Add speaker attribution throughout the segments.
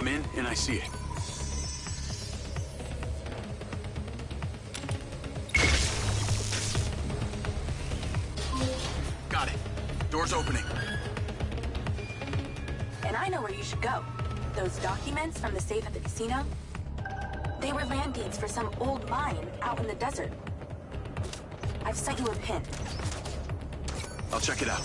Speaker 1: in and I see it. Got it. Door's opening.
Speaker 2: And I know where you should go. Those documents from the safe at the casino, they were land deeds for some old mine out in the desert. I've sent you a pin.
Speaker 1: I'll check it out.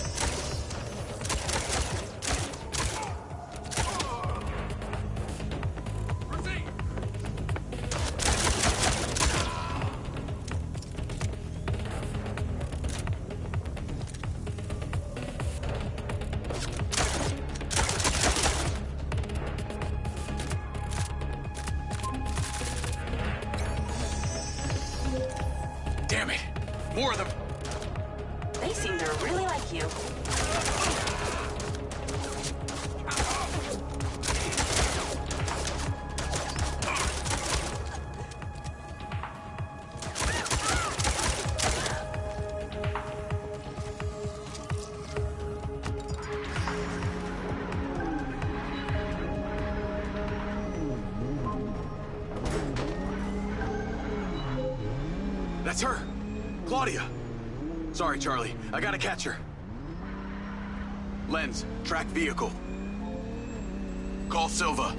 Speaker 1: Damn it! More of them!
Speaker 2: They seem to really like you.
Speaker 1: That's her! Claudia! Sorry, Charlie. I gotta catch her. Lens, track vehicle. Call Silva.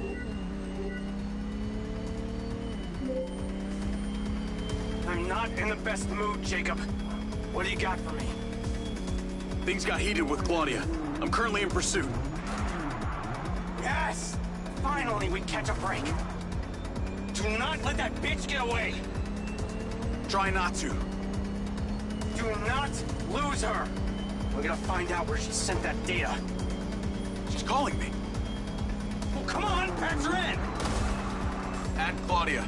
Speaker 3: I'm not in the best mood, Jacob. What do you got for me?
Speaker 1: Things got heated with Claudia. I'm currently in pursuit.
Speaker 3: Yes! Finally, we catch a break. Do not let that bitch get away!
Speaker 1: Try not to.
Speaker 3: Do not lose her! We're gonna find out where she sent that data.
Speaker 1: She's calling me.
Speaker 3: Well, come on, patch her in!
Speaker 1: Add Claudia.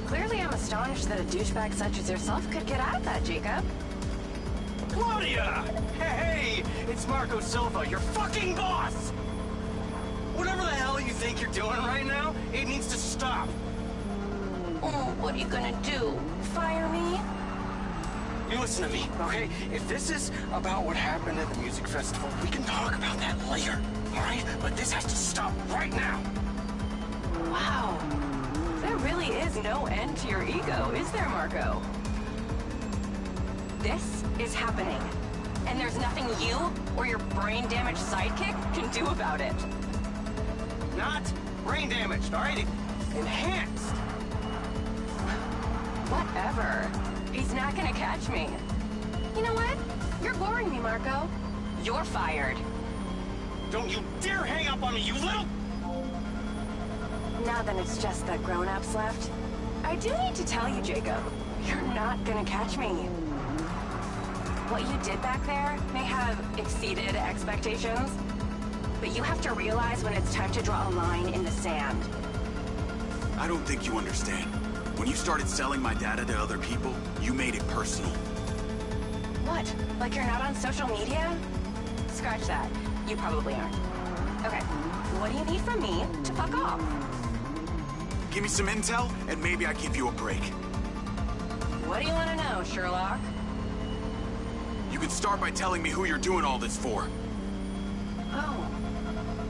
Speaker 2: Clearly I'm astonished that a douchebag such as yourself could get out of that, Jacob.
Speaker 3: Claudia! Hey, it's Marco Silva, your fucking boss! Whatever the hell you think you're doing right now, it needs to stop.
Speaker 2: Oh, what are you gonna do? Fire me?
Speaker 3: You listen to me, okay? If this is about what happened at the music festival, we can talk about that later, all right? But this has to stop right now.
Speaker 2: Wow. There really is no end to your ego, is there, Marco? This is happening. And there's nothing you or your brain-damaged sidekick can do about it.
Speaker 3: Not brain damaged, all right? Enhanced.
Speaker 2: Whatever. He's not gonna catch me. You know what? You're boring me, Marco. You're fired.
Speaker 3: Don't you dare hang up on me, you little...
Speaker 2: Now then it's just the grown-ups left. I do need to tell you, Jacob, you're not gonna catch me. What you did back there may have exceeded expectations, but you have to realize when it's time to draw a line in the sand.
Speaker 1: I don't think you understand. When you started selling my data to other people, you made it personal.
Speaker 2: What? Like you're not on social media? Scratch that. You probably aren't. Okay, what do you need from me to fuck off?
Speaker 1: Give me some intel, and maybe I give you a break.
Speaker 2: What do you want to know, Sherlock?
Speaker 1: You can start by telling me who you're doing all this for.
Speaker 2: Oh,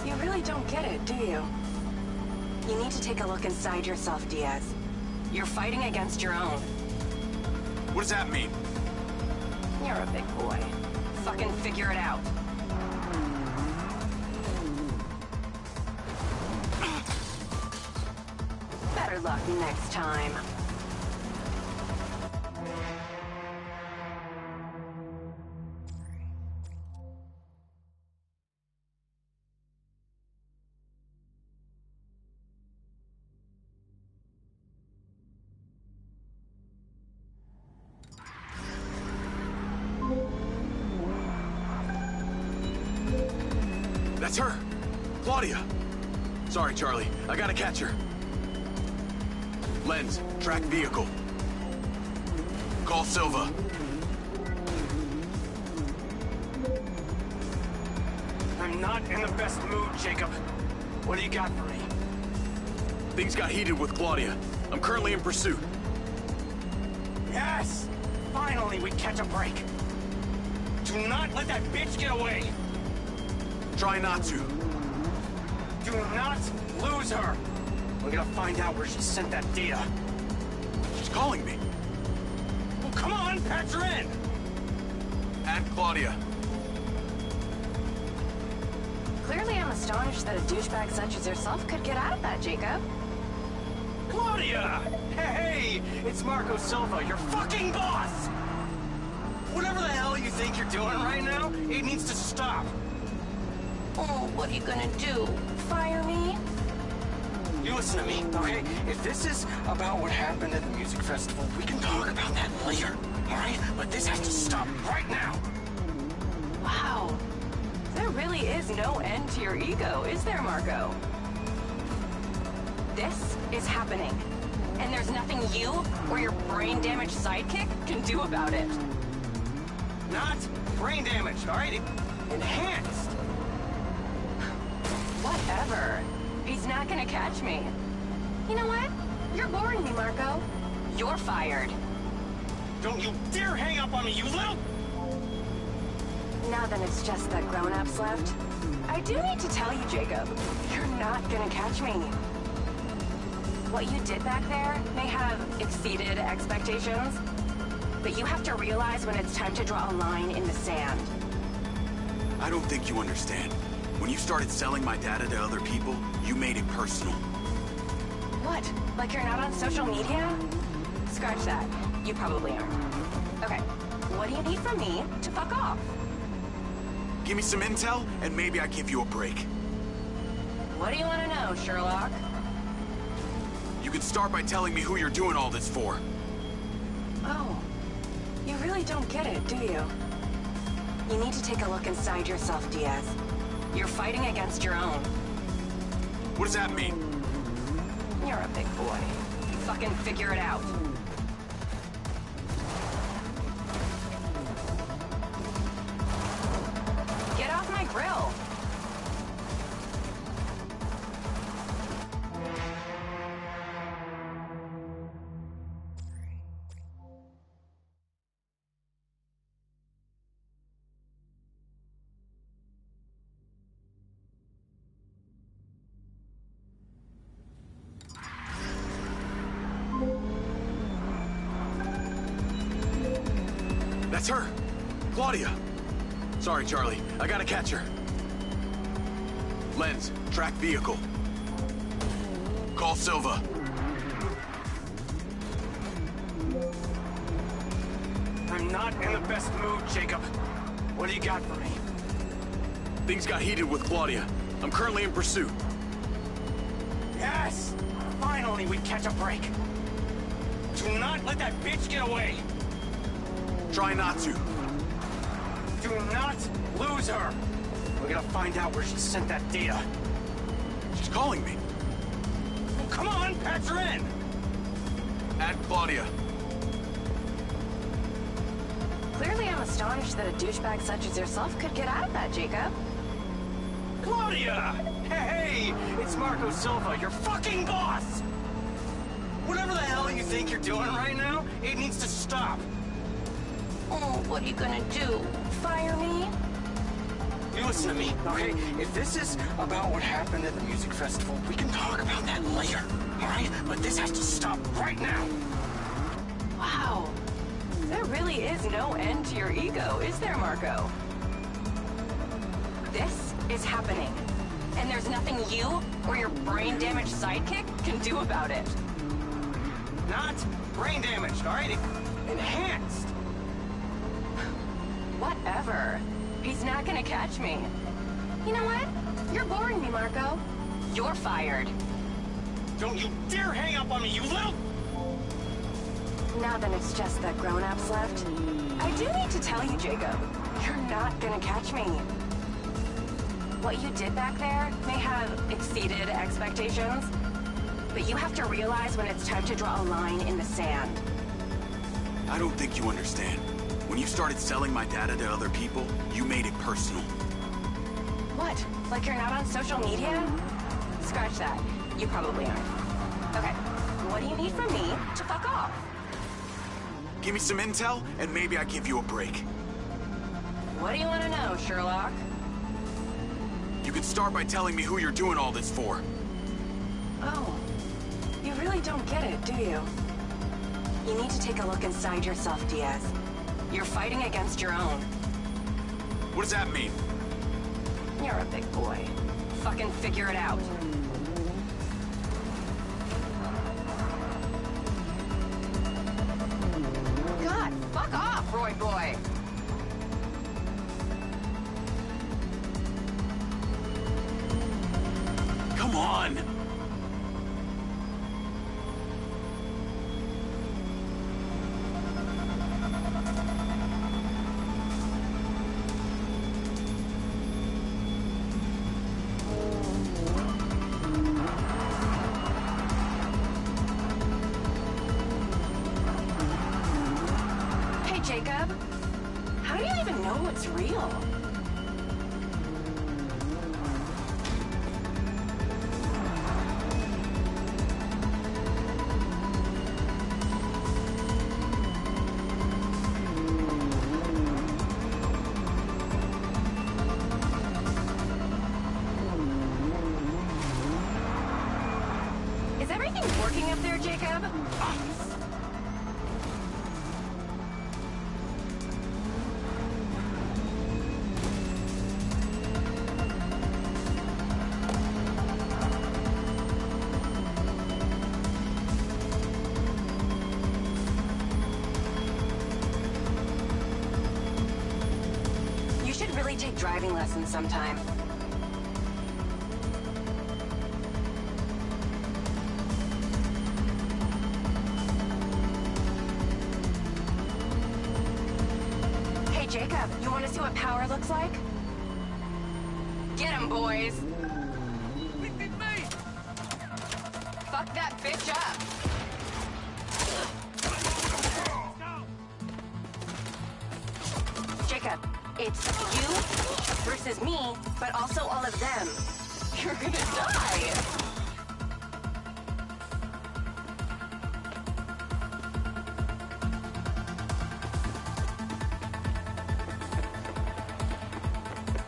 Speaker 2: you really don't get it, do you? You need to take a look inside yourself, Diaz. You're fighting against your own.
Speaker 1: What does that mean?
Speaker 2: You're a big boy. Fucking figure it out. Better luck next time.
Speaker 1: That's her! Claudia! Sorry, Charlie. I gotta catch her. Lens, track vehicle. Call Silva.
Speaker 3: I'm not in the best mood, Jacob. What do you got for me?
Speaker 1: Things got heated with Claudia. I'm currently in pursuit.
Speaker 3: Yes! Finally, we catch a break. Do not let that bitch get away!
Speaker 1: Try not to.
Speaker 3: Do not lose her! We're gonna find out where she sent that data.
Speaker 1: She's calling me.
Speaker 3: Well, come on, patch her in!
Speaker 1: Add Claudia.
Speaker 2: Clearly I'm astonished that a douchebag such as yourself could get out of that, Jacob.
Speaker 3: Claudia! Hey, it's Marco Silva, your fucking boss! Whatever the hell you think you're doing right now, it needs to stop.
Speaker 2: Oh, what are you gonna do? Fire me?
Speaker 3: You listen to me, okay? If this is about what happened at the music festival, we can talk about that later, all right? But this has to stop right now.
Speaker 2: Wow. There really is no end to your ego, is there, Marco? This is happening. And there's nothing you or your brain-damaged sidekick can do about it.
Speaker 3: Not brain damage, all right? Enhanced.
Speaker 2: Whatever. He's not gonna catch me. You know what? You're boring me, Marco. You're fired.
Speaker 3: Don't you dare hang up on me, you little...
Speaker 2: Now that it's just the grown-ups left, I do need to tell you, Jacob, you're not gonna catch me. What you did back there may have exceeded expectations, but you have to realize when it's time to draw a line in the sand.
Speaker 1: I don't think you understand. When you started selling my data to other people, you made it personal.
Speaker 2: What? Like you're not on social media? Scratch that. You probably aren't. Okay, what do you need from me to fuck off?
Speaker 1: Give me some intel, and maybe I give you a break.
Speaker 2: What do you want to know, Sherlock?
Speaker 1: You can start by telling me who you're doing all this for.
Speaker 2: Oh, you really don't get it, do you? You need to take a look inside yourself, Diaz. You're fighting against your own.
Speaker 1: What does that mean?
Speaker 2: You're a big boy. Fucking figure it out. Get off my grill!
Speaker 1: That's her! Claudia! Sorry, Charlie. I gotta catch her. Lens, track vehicle. Call Silva.
Speaker 3: I'm not in the best mood, Jacob. What do you got for me?
Speaker 1: Things got heated with Claudia. I'm currently in pursuit.
Speaker 3: Yes! Finally, we catch a break. Do not let that bitch get away!
Speaker 1: Try not to.
Speaker 3: Do not lose her! We're gonna find out where she sent that data.
Speaker 1: She's calling me.
Speaker 3: Well, come on, patch her in!
Speaker 1: Add Claudia.
Speaker 2: Clearly I'm astonished that a douchebag such as yourself could get out of that, Jacob.
Speaker 3: Claudia! Hey, it's Marco Silva, your fucking boss! Whatever the hell you think you're doing right now, it needs to stop.
Speaker 2: Oh, what are you gonna do? Fire me?
Speaker 3: You listen to me, okay? If this is about what happened at the music festival, we can talk about that later, all right? But this has to stop right now.
Speaker 2: Wow. There really is no end to your ego, is there, Marco? This is happening. And there's nothing you or your brain-damaged sidekick can do about it.
Speaker 3: Not brain damaged, all right? Enhanced.
Speaker 2: Whatever. He's not gonna catch me. You know what? You're boring me, Marco. You're fired.
Speaker 3: Don't you dare hang up on me, you little...
Speaker 2: Now that it's just the grown-ups left, I do need to tell you, Jacob, you're not gonna catch me. What you did back there may have exceeded expectations, but you have to realize when it's time to draw a line in the sand.
Speaker 1: I don't think you understand. When you started selling my data to other people, you made it personal.
Speaker 2: What? Like you're not on social media? Scratch that. You probably aren't. Okay, what do you need from me to fuck off?
Speaker 1: Give me some intel, and maybe I give you a break.
Speaker 2: What do you want to know, Sherlock?
Speaker 1: You could start by telling me who you're doing all this for.
Speaker 2: Oh, you really don't get it, do you? You need to take a look inside yourself, Diaz. You're fighting against your own.
Speaker 1: What does that mean?
Speaker 2: You're a big boy. Fucking figure it out. God, fuck off, Roy boy!
Speaker 1: Come on!
Speaker 2: Hey, Jacob. How do you even know what's real? Is everything working up there, Jacob? You should really take driving lessons sometime. Hey, Jacob, you want to see what power looks like? Get him, boys! Fuck that bitch up! Jacob, it's you versus me, but also all of them. You're gonna die!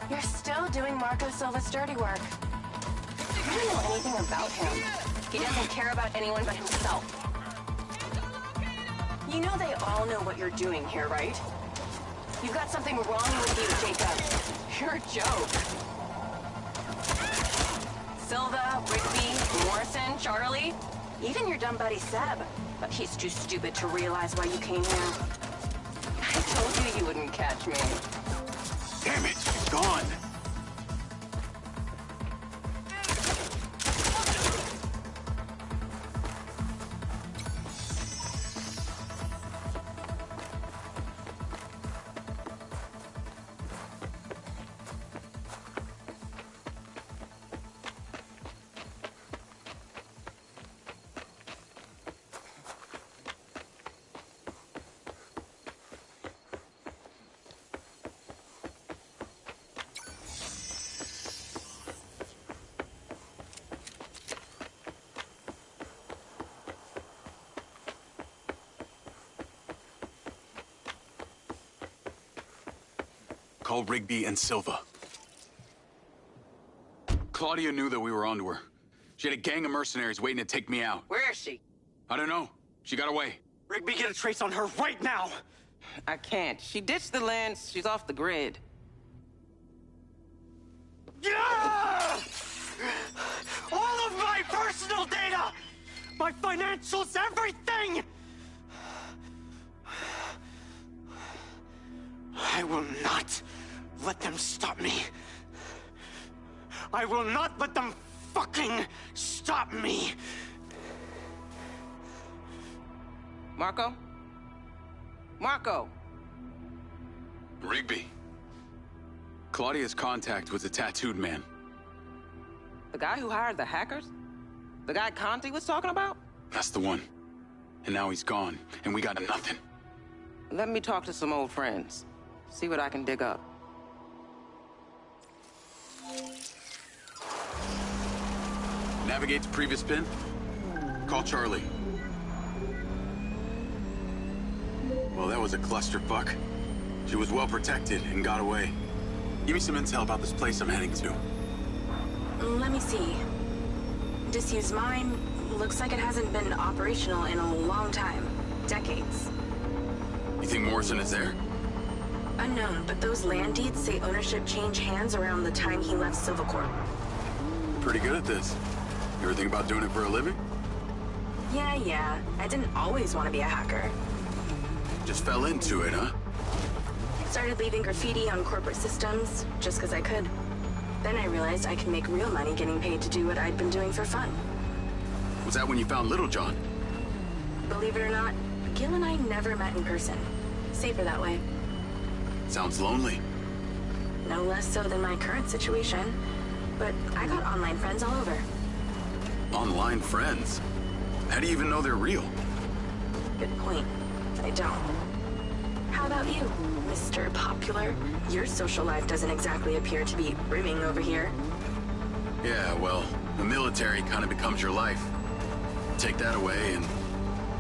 Speaker 2: You're still doing Marco Silva's dirty work. I don't know anything about him. He doesn't care about anyone but himself. You know they all know what you're doing here, right? You've got something wrong with you, Jacob. You're a joke. Silva, Rigby, Morrison, Charlie, even your dumb buddy Seb. But he's too stupid to realize why you came here. I told you you wouldn't catch me.
Speaker 1: Damn it, she's gone! Call Rigby and Silva. Claudia knew that we were onto her. She had a gang of mercenaries waiting to take me out.
Speaker 4: Where is she?
Speaker 1: I don't know. She got away.
Speaker 3: Rigby, get a trace on her right now!
Speaker 4: I can't. She ditched the lands. She's off the grid.
Speaker 3: Yeah! All of my personal data! My financials, everything! I will not let them stop me. I will not let them fucking stop me.
Speaker 4: Marco? Marco!
Speaker 1: Rigby. Claudia's contact was a tattooed man.
Speaker 4: The guy who hired the hackers? The guy Conti was talking about?
Speaker 1: That's the one. And now he's gone, and we got nothing.
Speaker 4: Let me talk to some old friends. See what I can dig up.
Speaker 1: Navigate to previous pin. Call Charlie. Well, that was a clusterfuck. She was well protected and got away. Give me some intel about this place I'm heading to.
Speaker 2: Let me see. Disused mine. Looks like it hasn't been operational in a long time. Decades.
Speaker 1: You think Morrison is there?
Speaker 2: Unknown, but those land deeds say ownership changed hands around the time he left Silvercorp.
Speaker 1: Pretty good at this. You ever think about doing it for a living?
Speaker 2: Yeah. I didn't always want to be a hacker.
Speaker 1: Just fell into it, huh?
Speaker 2: Started leaving graffiti on corporate systems, just because I could. Then I realized I could make real money getting paid to do what I'd been doing for fun.
Speaker 1: Was that when you found Little John?
Speaker 2: Believe it or not, Gil and I never met in person. Safer that way.
Speaker 1: Sounds lonely.
Speaker 2: No less so than my current situation. But I got online friends all over.
Speaker 1: Online friends? How do you even know they're real?
Speaker 2: Good point. I don't. How about you, Mr. Popular? Your social life doesn't exactly appear to be brimming over here.
Speaker 1: Yeah, well, the military kind of becomes your life. Take that away and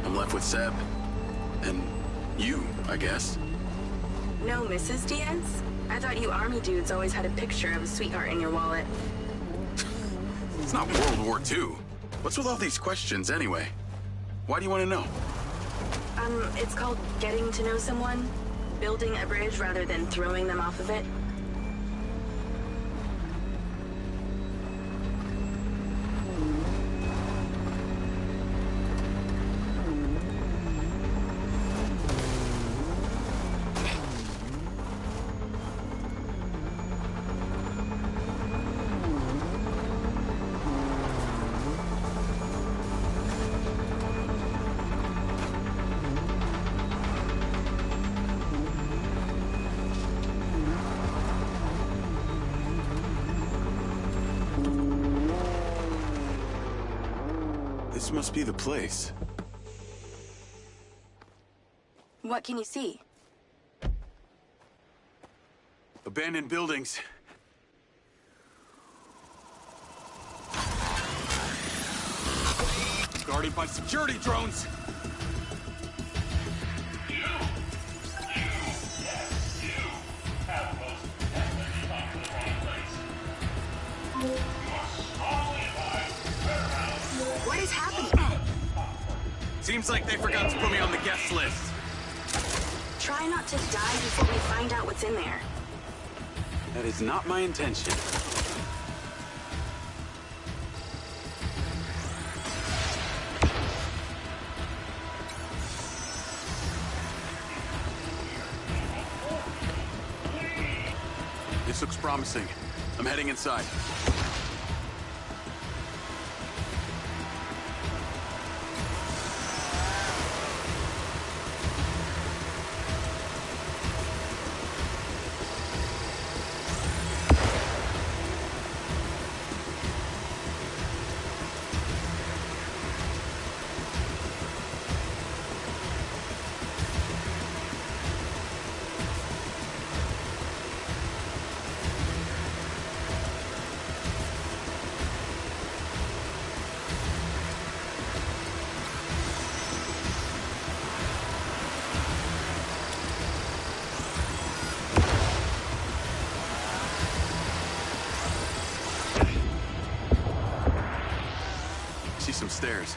Speaker 1: I'm left with Seb. And you, I guess.
Speaker 2: No Mrs. Diaz? I thought you army dudes always had a picture of a sweetheart in your wallet.
Speaker 1: It's not World War II. What's with all these questions anyway? Why do you want to know?
Speaker 2: It's called getting to know someone. Building a bridge rather than throwing them off of it.
Speaker 1: This must be the place.
Speaker 2: What can you see?
Speaker 1: Abandoned buildings. Guarded by security drones.
Speaker 2: What is happening?
Speaker 1: Seems like they forgot to put me on the guest list.
Speaker 2: Try not to die before we find out what's in there.
Speaker 1: That is not my intention. This looks promising. I'm heading inside. See some stairs.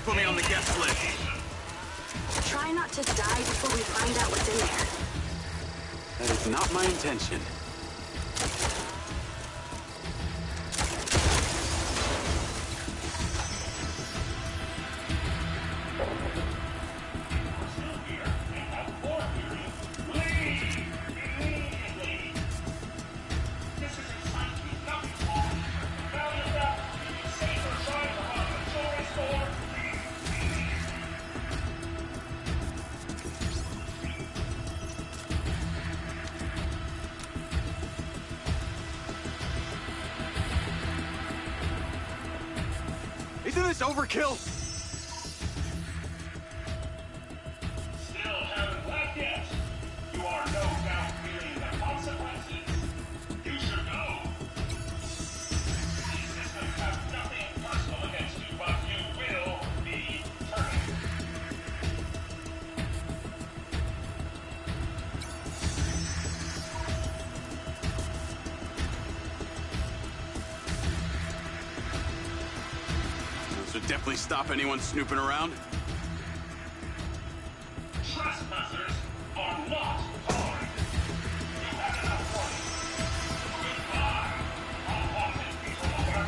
Speaker 1: put me on the guest list.
Speaker 2: Try not to die before we find out what's in there.
Speaker 1: That is not my intention.
Speaker 3: Isn't this overkill?
Speaker 5: Still haven't left yet. You are no doubt feeling the consequences. You should know. These systems have nothing personal against you, but you will be terminated.
Speaker 1: So definitely stop anyone snooping around.
Speaker 5: Trespassers are not tolerant. You had enough warning. Goodbye, unwanted people lover.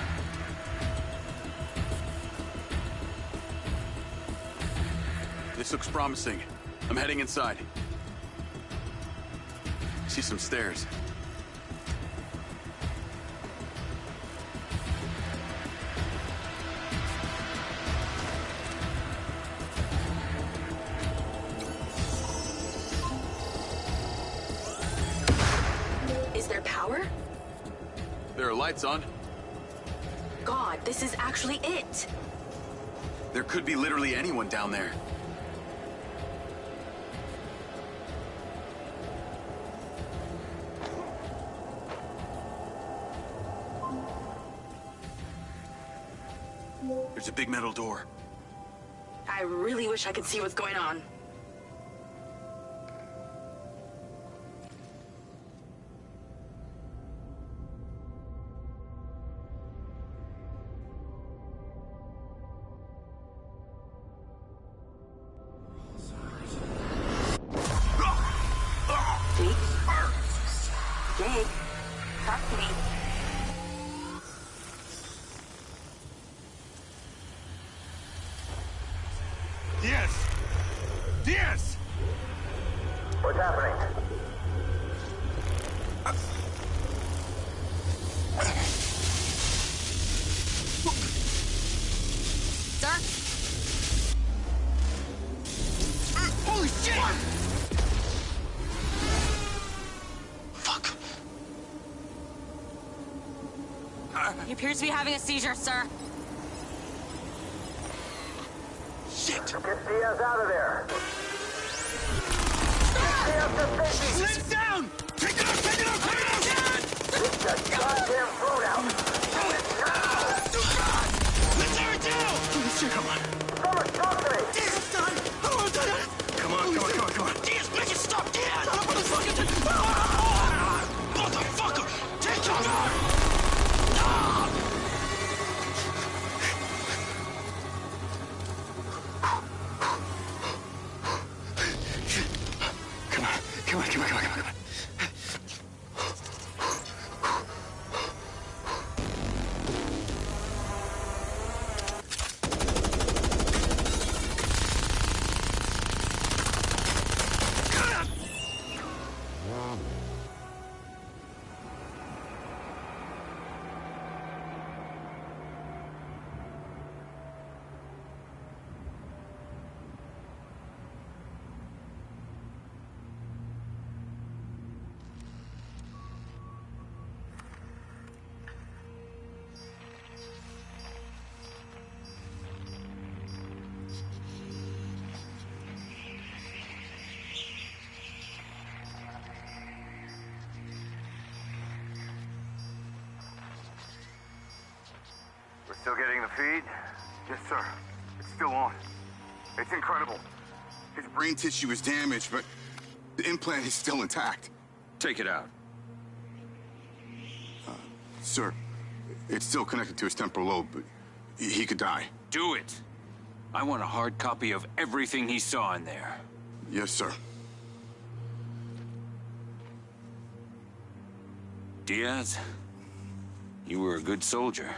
Speaker 1: This looks promising. I'm heading inside. I see some stairs.
Speaker 2: Is there power?
Speaker 1: There are lights on.
Speaker 2: God, this is actually it.
Speaker 1: There could be literally anyone down there. There's a big metal door.
Speaker 2: I really wish I could see what's going on. Jake? Jake? Talk to me.
Speaker 3: Yes! Yes!
Speaker 6: What's happening?
Speaker 2: Sir?
Speaker 3: Holy shit!
Speaker 1: Fuck.
Speaker 2: He appears to be having a seizure, sir.
Speaker 1: Shit!
Speaker 6: Get Diaz out of there! Diaz to safety!
Speaker 3: Lift down! Take it out! Take it out! Take it out!
Speaker 6: Get the goddamn phone out! Do it now!
Speaker 3: Let's tear it down! Holy shit, come on.
Speaker 6: Someone talk to me!
Speaker 3: Diaz, son! Come on. Diaz, make it stop, Diaz! Motherfucker! Take cover! Come on.
Speaker 6: Still getting the feed?
Speaker 7: Yes, sir. It's still on. It's incredible. His brain tissue is damaged, but the implant is still intact.
Speaker 3: Take it out.
Speaker 7: Sir, it's still connected to his temporal lobe, but he could die.
Speaker 3: Do it. I want a hard copy of everything he saw in there.
Speaker 7: Yes, sir.
Speaker 3: Diaz, you were a good soldier.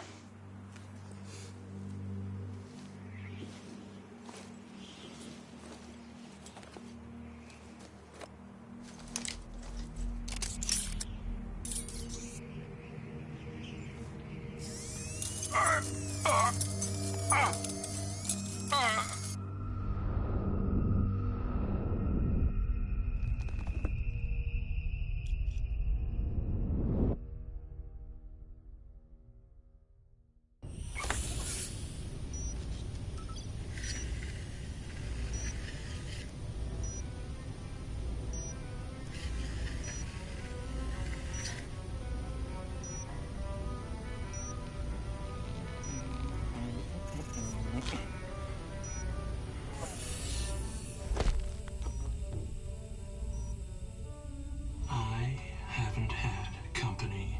Speaker 8: I haven't had company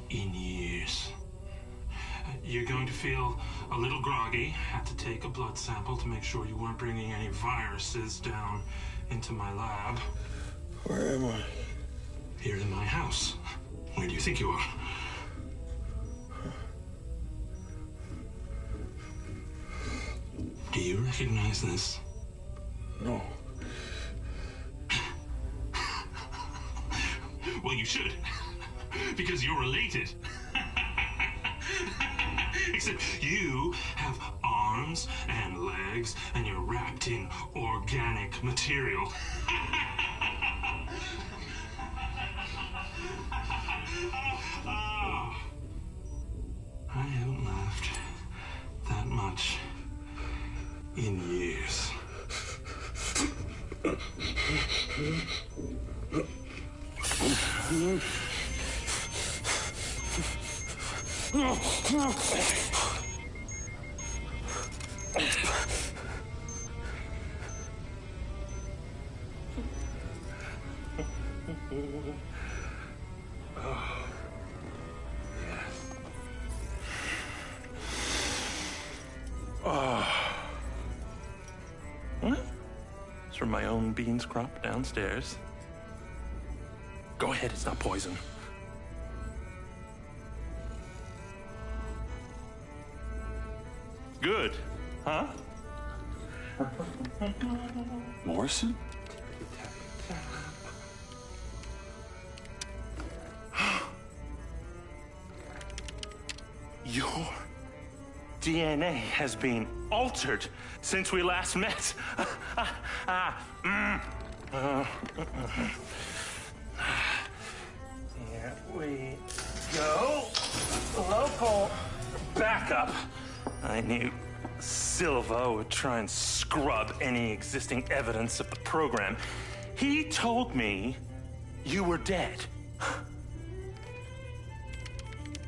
Speaker 8: in years. You're going to feel a little groggy. Had to take a blood sample to make sure you weren't bringing any viruses down into my lab.
Speaker 9: Where am I?
Speaker 8: Here in my house. Where do you think you are? Do you recognize this?
Speaker 9: No.
Speaker 8: Well, you should. Because you're related. Except you have arms and legs, and you're wrapped in organic material. I haven't laughed that much in years. It's from my own beans crop downstairs. Go ahead, it's not poison. Good, huh?
Speaker 9: Morrison?
Speaker 8: Your DNA has been altered since we last met. Here we go. Local backup. I knew Silva would try and scrub any existing evidence of the program. He told me you were dead.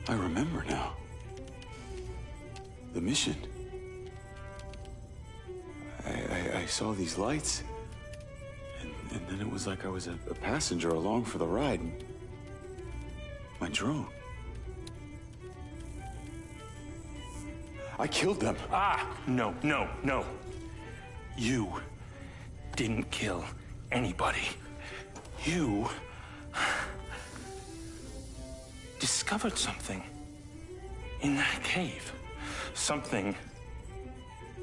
Speaker 9: I remember now. The mission. I saw these lights, and then it was like I was a passenger along for the ride. My drone. I killed them.
Speaker 8: No. You didn't kill anybody. You discovered something in that cave. Something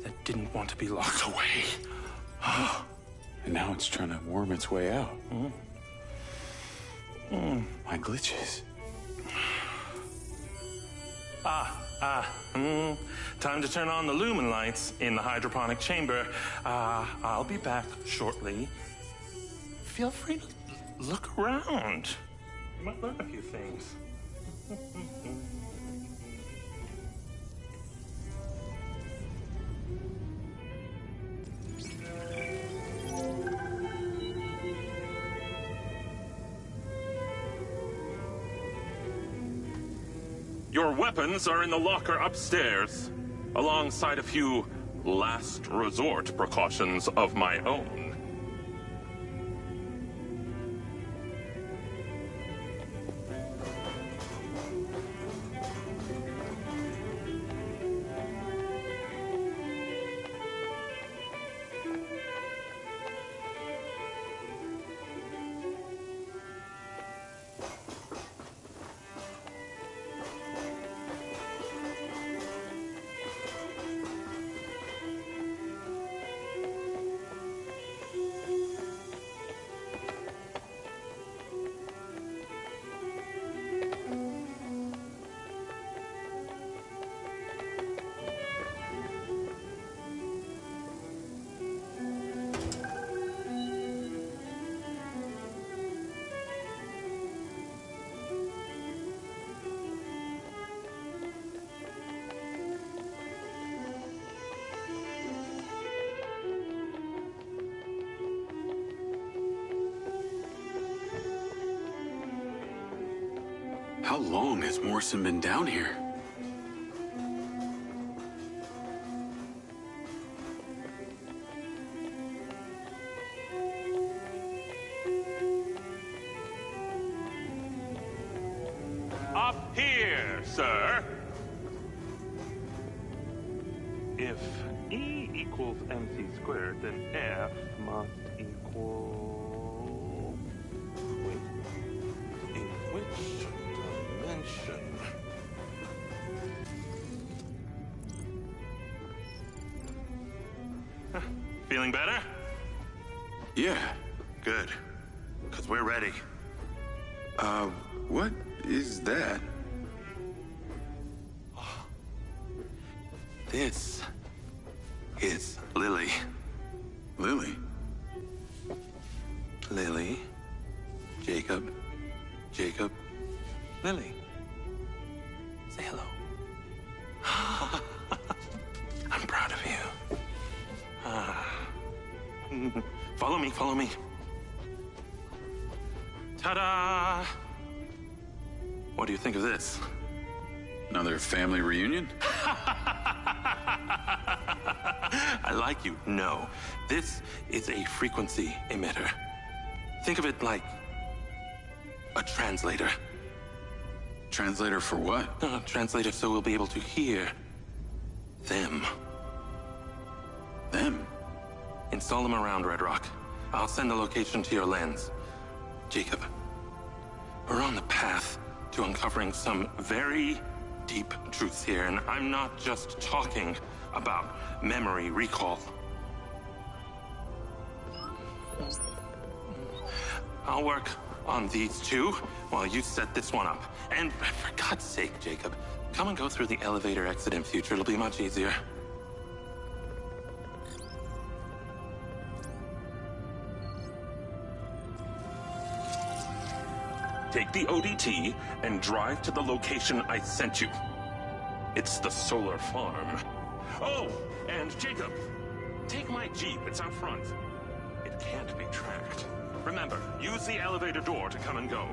Speaker 8: that didn't want to be locked away.
Speaker 9: And now it's trying to worm its way out. My glitches.
Speaker 8: Time to turn on the lumen lights in the hydroponic chamber. I'll be back shortly. Feel free to look around. You might learn a few things.
Speaker 10: Your weapons are in the locker upstairs, alongside a few last resort precautions of my own.
Speaker 1: How long has Morrison been down here?
Speaker 10: Up here, sir. If E equals mc squared, then F must equal... Wait. In which dimension? Feeling better?
Speaker 1: Yeah.
Speaker 10: Good. Because we're ready.
Speaker 9: What is that?
Speaker 10: This is Lily.
Speaker 1: Lily?
Speaker 10: Lily. Jacob. Jacob. Lily. Say hello. I'm proud of you. Follow me, follow me. Ta-da! What do you think of this?
Speaker 1: Another family reunion?
Speaker 10: I like you. No. This is a frequency emitter. Think of it like a translator.
Speaker 1: Translator for what?
Speaker 10: Translator so we'll be able to hear them.
Speaker 1: Them?
Speaker 10: Install them around Red Rock. I'll send the location to your lens. Jacob, we're on the path to uncovering some very deep truths here, and I'm not just talking about memory recall. I'll work on these two while you set this one up. And for God's sake, Jacob, come and go through the elevator exit in future. It'll be much easier. Take the ODT and drive to the location I sent you. It's the solar farm. Oh, and Jacob, take my Jeep. It's out front. It can't be tracked. Remember, use the elevator door to come and go.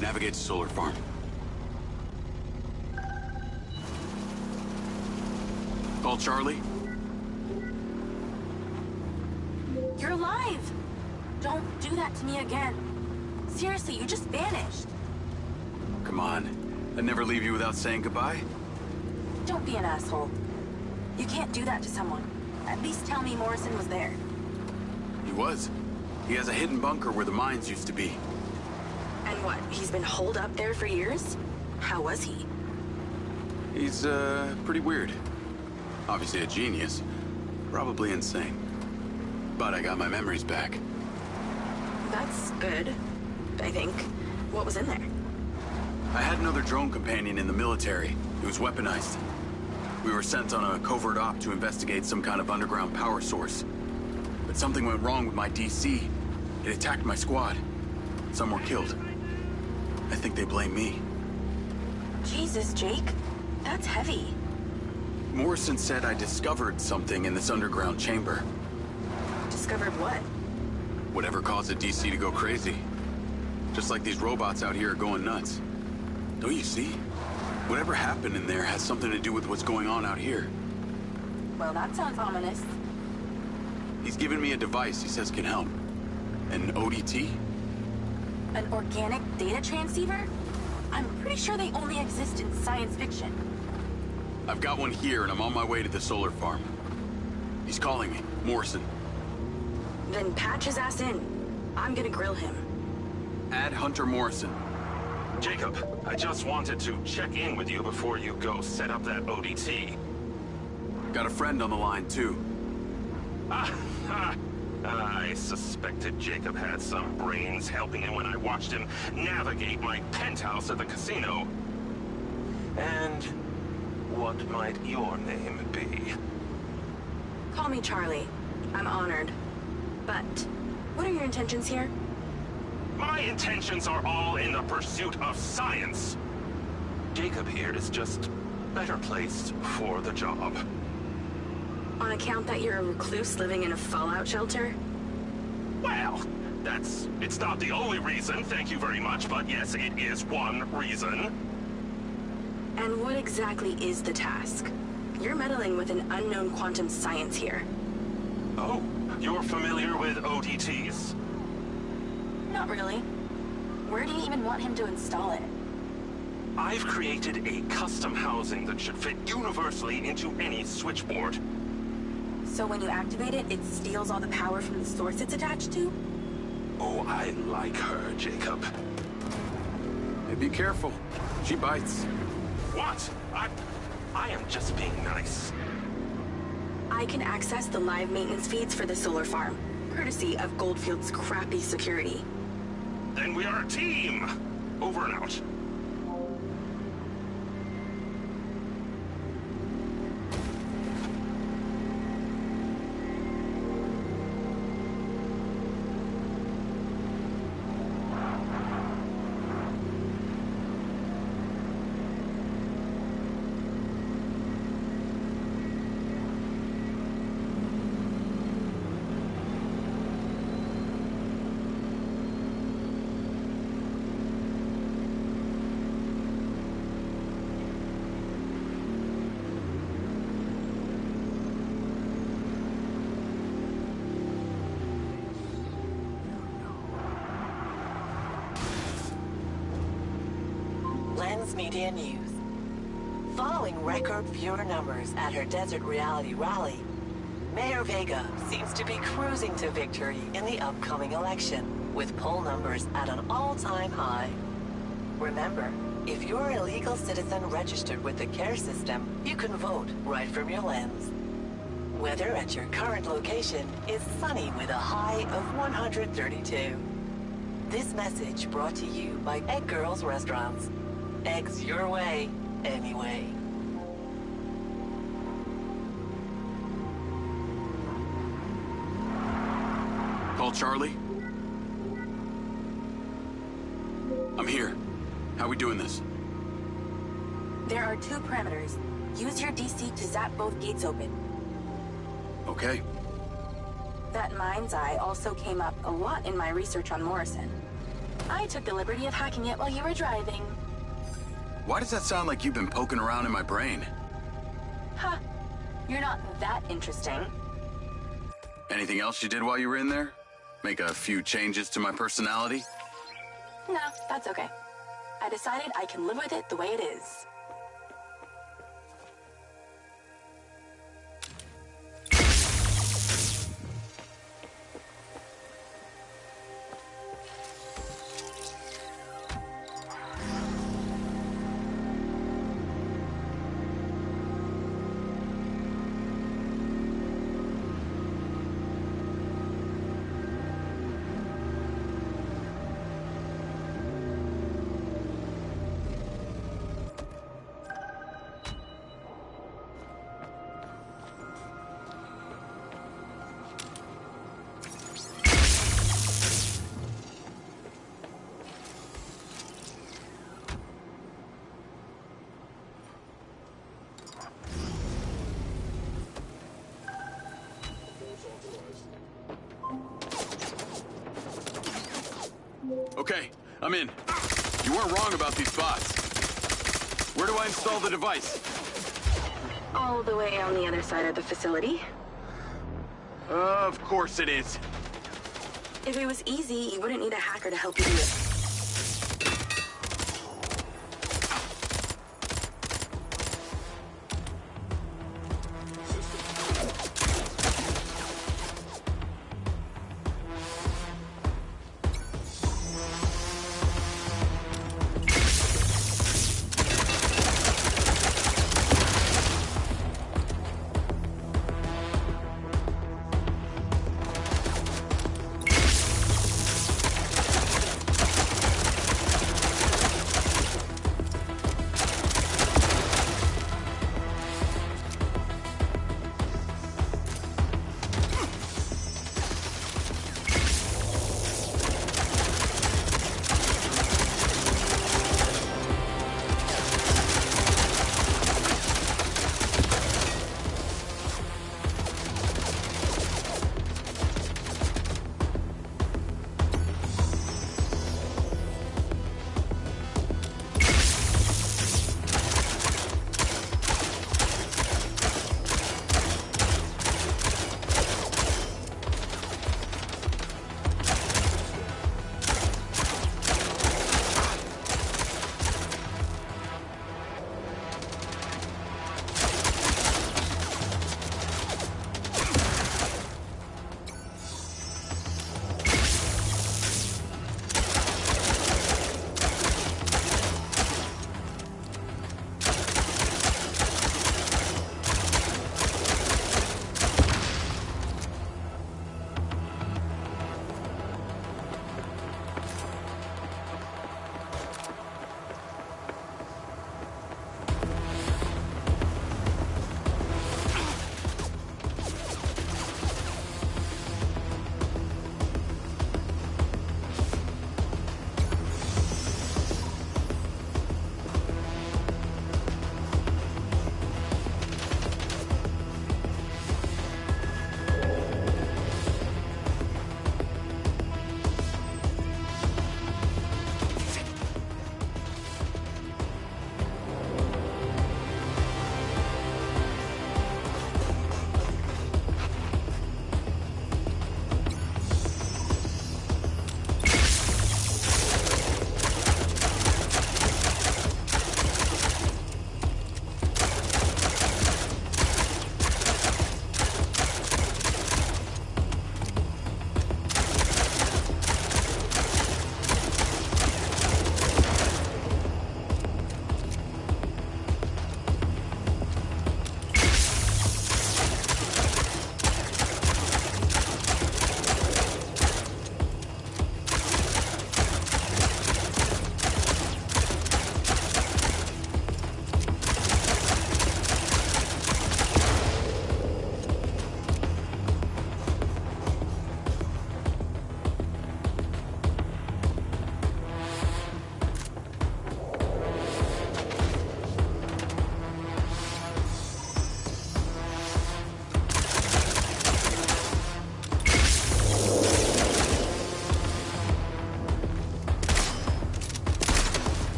Speaker 1: Navigate to solar farm. Call Charlie.
Speaker 2: You're alive! Don't do that to me again. Seriously, you just vanished.
Speaker 1: Come on. I'd never leave you without saying goodbye.
Speaker 2: Don't be an asshole. You can't do that to someone. At least tell me Morrison was there.
Speaker 1: He was. He has a hidden bunker where the mines used to be.
Speaker 2: And what, he's been holed up there for years? How was he?
Speaker 1: He's, pretty weird. Obviously a genius. Probably insane. But I got my memories back.
Speaker 2: That's good, I think. What was in there?
Speaker 1: I had another drone companion in the military. It was weaponized. We were sent on a covert op to investigate some kind of underground power source. But something went wrong with my DC. It attacked my squad. Some were killed. I think they blame me.
Speaker 2: Jesus, Jake. That's heavy.
Speaker 1: Morrison said I discovered something in this underground chamber.
Speaker 2: Discovered what?
Speaker 1: Whatever caused the DC to go crazy. Just like these robots out here are going nuts. Don't you see? Whatever happened in there has something to do with what's going on out here.
Speaker 2: Well, that sounds ominous.
Speaker 1: He's given me a device he says can help. An ODT?
Speaker 2: An organic data transceiver? I'm pretty sure they only exist in science fiction.
Speaker 1: I've got one here and I'm on my way to the solar farm. He's calling me, Morrison.
Speaker 2: Then patch his ass in. I'm gonna grill him.
Speaker 1: Add Hunter Morrison.
Speaker 10: Jacob, I just wanted to check in with you before you go set up that ODT.
Speaker 1: Got a friend on the line, too.
Speaker 10: I suspected Jacob had some brains helping him when I watched him navigate my penthouse at the casino. And what might your name be?
Speaker 2: Call me Charlie. I'm honored. But what are your intentions here?
Speaker 10: My intentions are all in the pursuit of science. Jacob here is just better placed for the job.
Speaker 2: On account that you're a recluse living in a fallout shelter?
Speaker 10: Well, it's not the only reason, thank you very much, but yes, it is one reason.
Speaker 2: And what exactly is the task? You're meddling with an unknown quantum science here.
Speaker 10: Oh, you're familiar with ODTs?
Speaker 2: Not really. Where do you even want him to install it?
Speaker 10: I've created a custom housing that should fit universally into any switchboard.
Speaker 2: So when you activate it, it steals all the power from the source it's attached to?
Speaker 10: Oh, I like her, Jacob.
Speaker 1: Hey, be careful. She bites.
Speaker 10: What? I am just being nice.
Speaker 2: I can access the live maintenance feeds for the solar farm, courtesy of Goldfield's crappy security.
Speaker 10: Then we are a team! Over and out.
Speaker 11: Lens Media News. Following record viewer numbers at her Desert Reality rally, Mayor Vega seems to be cruising to victory in the upcoming election, with poll numbers at an all-time high. Remember, if you're a legal citizen registered with the CARE system, you can vote right from your lens. Weather at your current location is sunny with a high of 132. This message brought to you by Egg Girls Restaurants. Eggs your way, anyway.
Speaker 1: Call Charlie? I'm here. How we doing this?
Speaker 2: There are 2 parameters. Use your DC to zap both gates open.
Speaker 1: Okay.
Speaker 2: That MindsEye also came up a lot in my research on Morrison. I took the liberty of hacking it while you were driving.
Speaker 1: Why does that sound like you've been poking around in my brain?
Speaker 2: Huh. You're not that interesting.
Speaker 1: Anything else you did while you were in there? Make a few changes to my personality?
Speaker 2: No, that's okay. I decided I can live with it the way it is.
Speaker 1: Okay, I'm in. You weren't wrong about these bots. Where do I install the device?
Speaker 2: All the way on the other side of the facility.
Speaker 1: Of course it is.
Speaker 2: If it was easy, you wouldn't need a hacker to help you do it.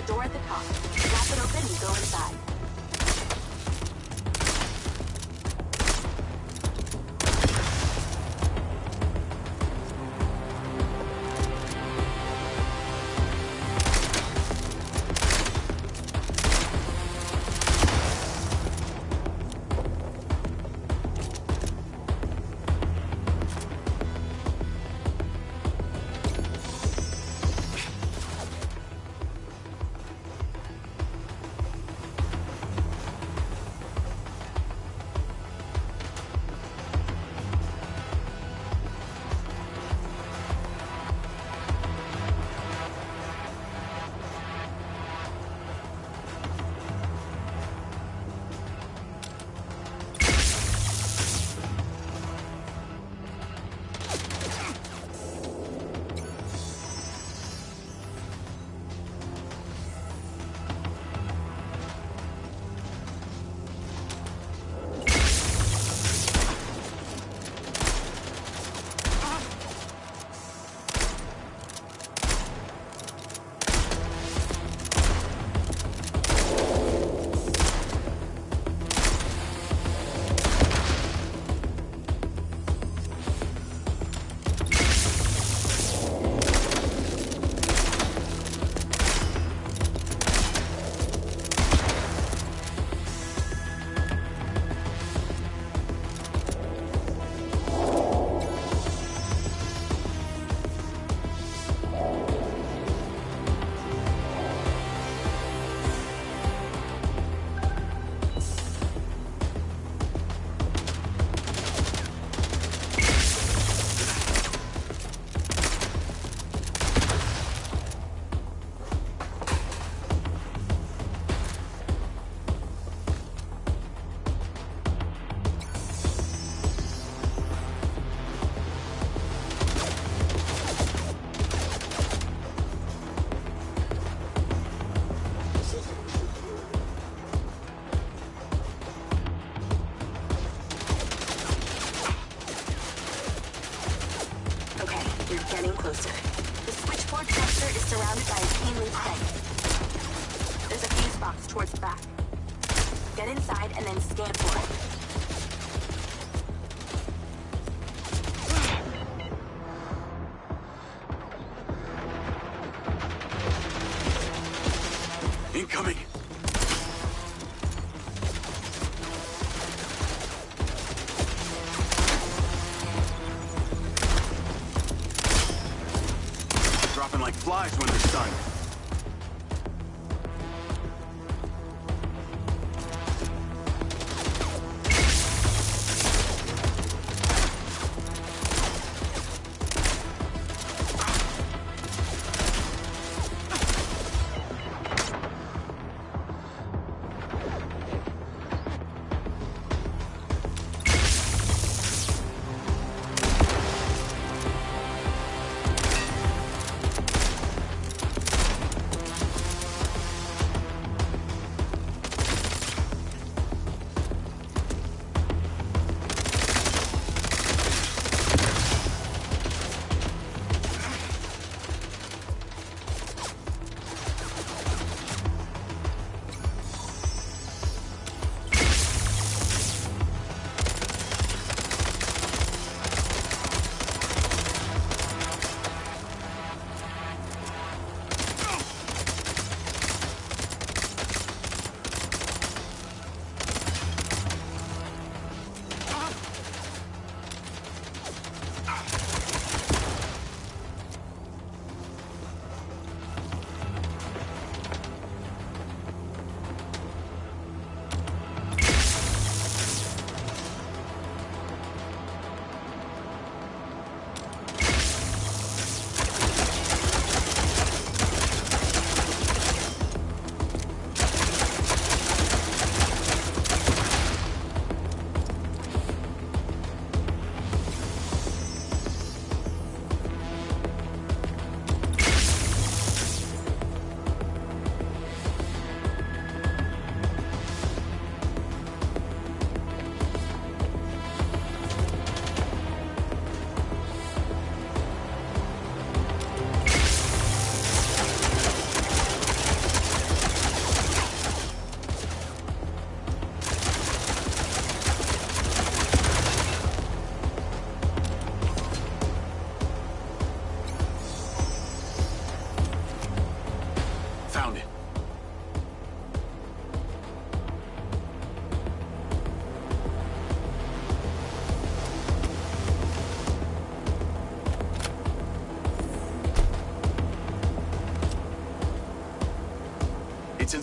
Speaker 12: a door at the top. Flap it open and go inside. Getting closer. The switchboard cluster is surrounded by a chain link fence. There's a fuse box towards the back. Get inside and then scan for
Speaker 1: it. Incoming! Dropping like flies when they're stunned.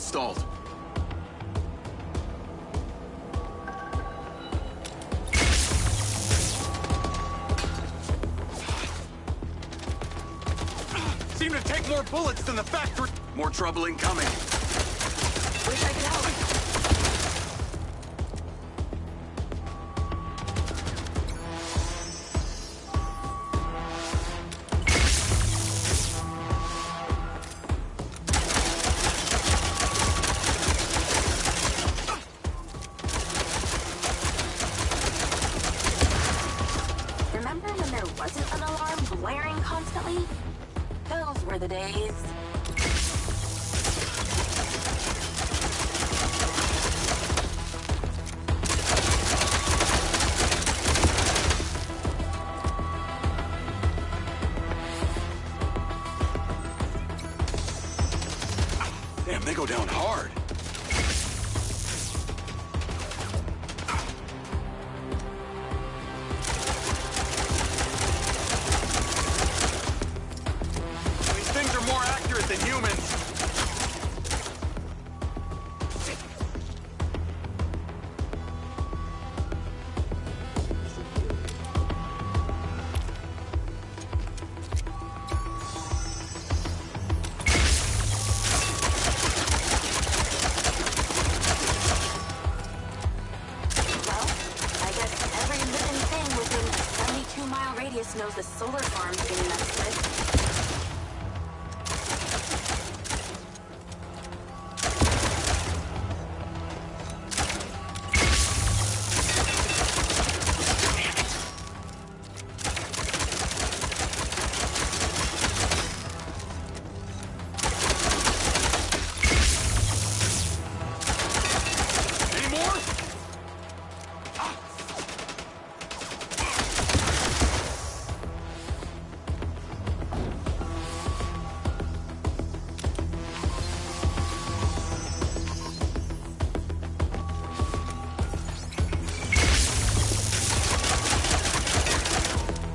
Speaker 1: installed.
Speaker 3: Seem to take more bullets than the factory.
Speaker 1: More trouble incoming.
Speaker 12: Wish I could help. Remember when there wasn't an alarm blaring constantly? Those were the days.
Speaker 1: Damn, they go down hard.
Speaker 3: These things are more accurate than humans.
Speaker 12: Well, I guess every living thing within a 72-mile radius knows the solar farm's being messed with.
Speaker 1: Any more?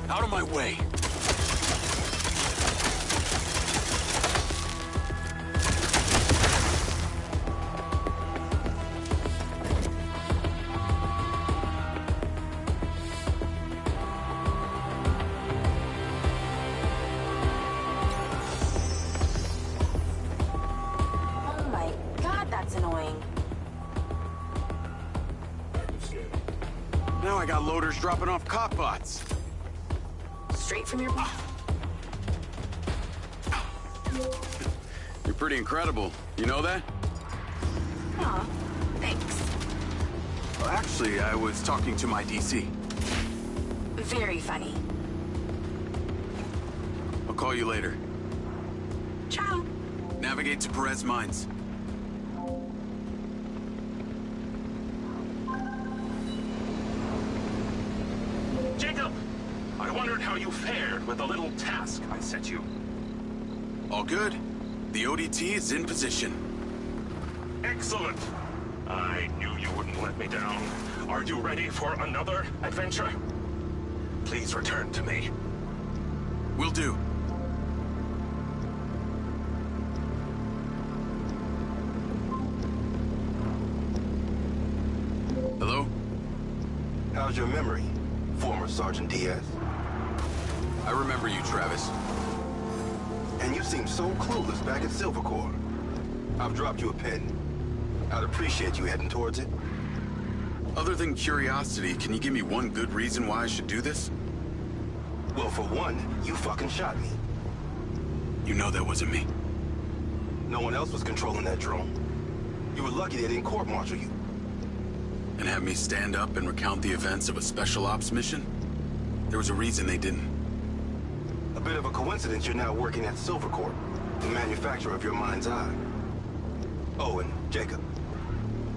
Speaker 1: Out of my way.
Speaker 12: Oh my god, that's annoying.
Speaker 1: Now I got loaders dropping off cop bots.
Speaker 12: Straight from your...
Speaker 1: You're pretty incredible. You know that?
Speaker 12: Aw, thanks.
Speaker 1: Well, actually, I was talking to my DC.
Speaker 12: Very funny.
Speaker 1: I'll call you later.
Speaker 12: Ciao.
Speaker 1: Navigate to Perez Mines.
Speaker 10: Jacob! I wondered how you fared with the little task I set you.
Speaker 1: All good. The ODT is in position.
Speaker 10: Excellent! I knew you wouldn't let me down. Are you ready for another adventure? Please return to me.
Speaker 1: Will do. Hello?
Speaker 13: How's your memory, former Sergeant Diaz?
Speaker 1: I remember you, Travis.
Speaker 13: And you seem so clueless back at Silver Corps. I've dropped you a pin. I'd appreciate you heading towards it.
Speaker 1: Other than curiosity, can you give me one good reason why I should do this?
Speaker 13: Well, for one, you fucking shot me.
Speaker 1: You know that wasn't me.
Speaker 13: No one else was controlling that drone. You were lucky they didn't court-martial you.
Speaker 1: And have me stand up and recount the events of a special ops mission? There was a reason they didn't.
Speaker 13: A bit of a coincidence you're now working at Silver Corp, the manufacturer of your MindsEye. Oh, and Jacob,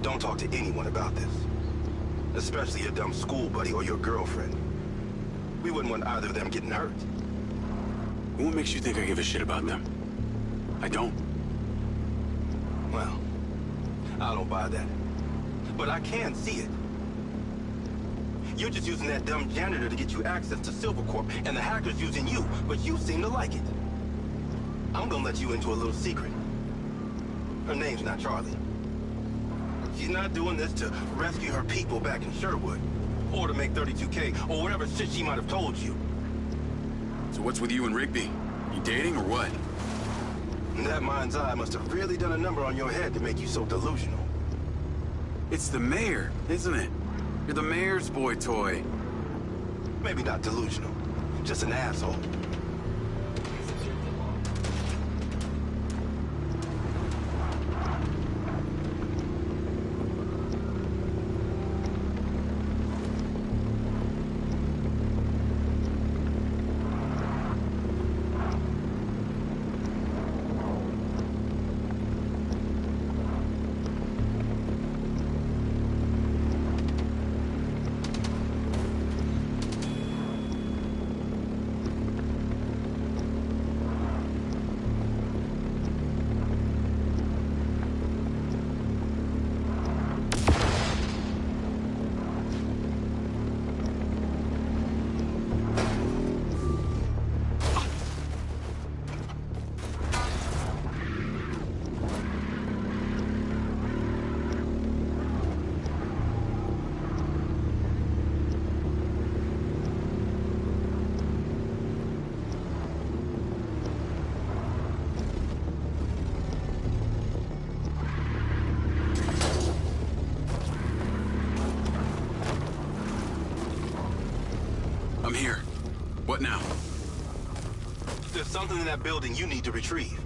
Speaker 13: don't talk to anyone about this. Especially your dumb school buddy or your girlfriend. We wouldn't want either of them getting hurt.
Speaker 1: What makes you think I give a shit about them? I don't.
Speaker 13: Well, I don't buy that. But I can see it. You're just using that dumb janitor to get you access to Silver Corp, and the hacker's using you, but you seem to like it. I'm gonna let you into a little secret. Her name's not Charlie. She's not doing this to rescue her people back in Sherwood. Or to make 32K, or whatever shit she might have told you.
Speaker 1: So what's with you and Rigby? You dating or what?
Speaker 13: That mind's eye must have really done a number on your head to make you so delusional.
Speaker 1: It's the mayor, isn't it? You're the mayor's boy toy.
Speaker 13: Maybe not delusional, just an asshole.
Speaker 1: I'm here. What now?
Speaker 13: There's something in that building you need to retrieve.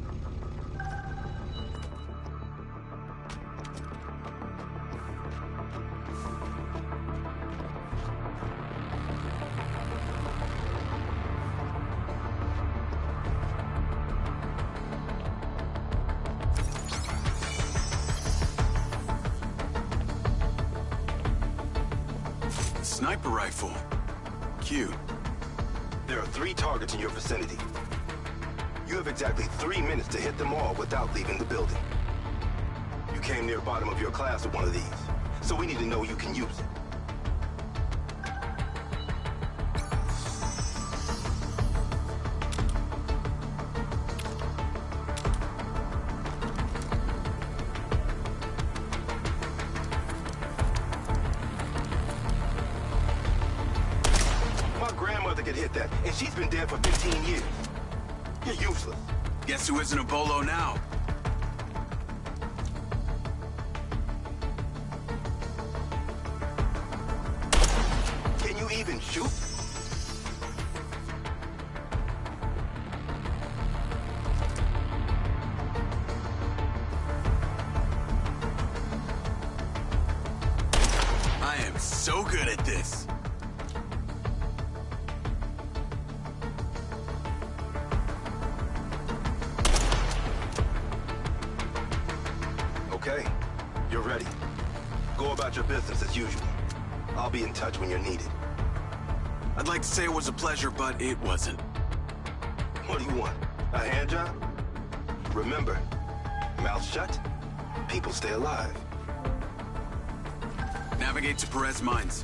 Speaker 1: Sniper rifle. Cute.
Speaker 13: There are 3 targets in your vicinity. You have exactly 3 minutes to hit them all without leaving the building. You came near bottom of your class with one of these, so we need to know you can use it. Could hit that, and she's been dead for 15 years. You're useless.
Speaker 1: Guess who isn't a bolo now?
Speaker 13: Can you even shoot?
Speaker 1: I am so good at this.
Speaker 13: Okay, you're ready. Go about your business as usual. I'll be in touch when you're needed.
Speaker 1: I'd like to say it was a pleasure, but it wasn't.
Speaker 13: What do you want? A hand job? Remember, mouth shut, people stay alive.
Speaker 1: Navigate to Perez Mines.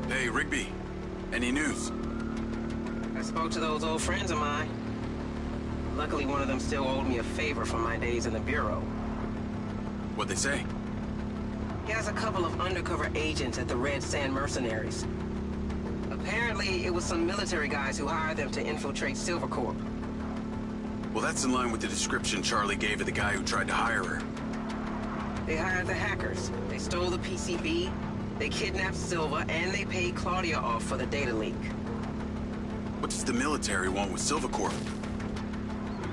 Speaker 1: Hey, Rigby. Any news?
Speaker 4: I spoke to those old friends of mine. Luckily, one of them still owed me a favor from my days in the Bureau.
Speaker 1: What'd they say?
Speaker 4: He has a couple of undercover agents at the Red Sand Mercenaries. Apparently, it was some military guys who hired them to infiltrate Silvercorp.
Speaker 1: Well, that's in line with the description Charlie gave of the guy who tried to hire her.
Speaker 4: They hired the hackers. They stole the PCB, they kidnapped Silva, and they paid Claudia off for the data leak.
Speaker 1: What does the military want with Silva Corp?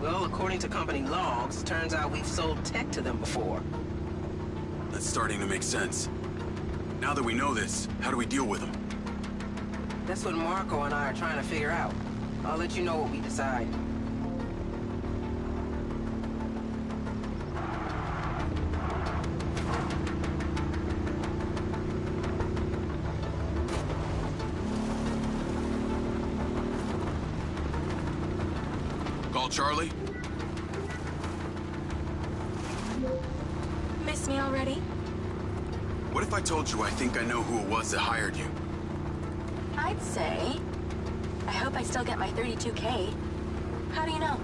Speaker 4: Well, according to company logs, turns out we've sold tech to them before.
Speaker 1: That's starting to make sense. Now that we know this, how do we deal with them?
Speaker 4: That's what Marco and I are trying to figure out. I'll let you know what we decide.
Speaker 1: Call Charlie?
Speaker 12: Miss me already?
Speaker 1: What if I told you I think I know who it was that hired you?
Speaker 12: I'd say... I hope I still get my 32K. How do you know?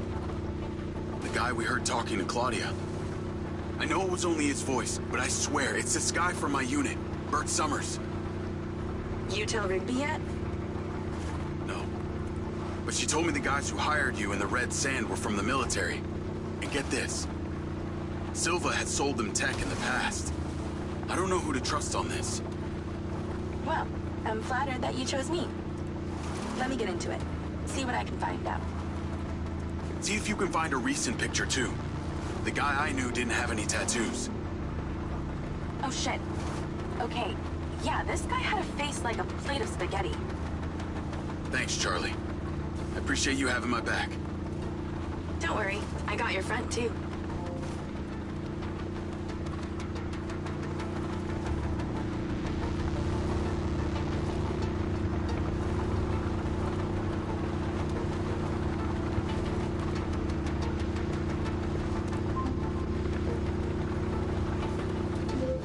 Speaker 1: The guy we heard talking to Claudia. I know it was only his voice, but I swear it's this guy from my unit, Bert Summers.
Speaker 12: You tell Rigby yet?
Speaker 1: No. But she told me the guys who hired you in the Red Sand were from the military. And get this. Silva had sold them tech in the past. I don't know who to trust on this.
Speaker 12: Well, I'm flattered that you chose me. Let me get into it. See what I can find out.
Speaker 1: See if you can find a recent picture, too. The guy I knew didn't have any tattoos.
Speaker 12: Oh, shit. Okay. Yeah, this guy had a face like a plate of spaghetti.
Speaker 1: Thanks, Charlie. I appreciate you having my back.
Speaker 12: Don't worry. I got your front, too.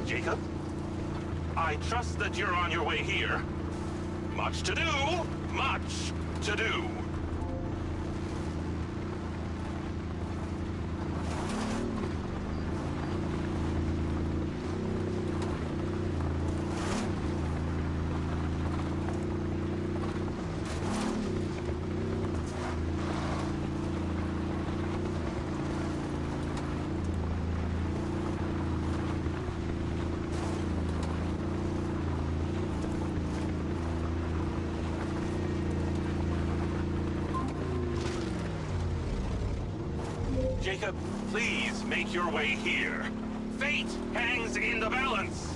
Speaker 10: Jacob, I trust that you're on your way here. Much to do, much to do. Jacob, please make your way here. Fate hangs in the balance.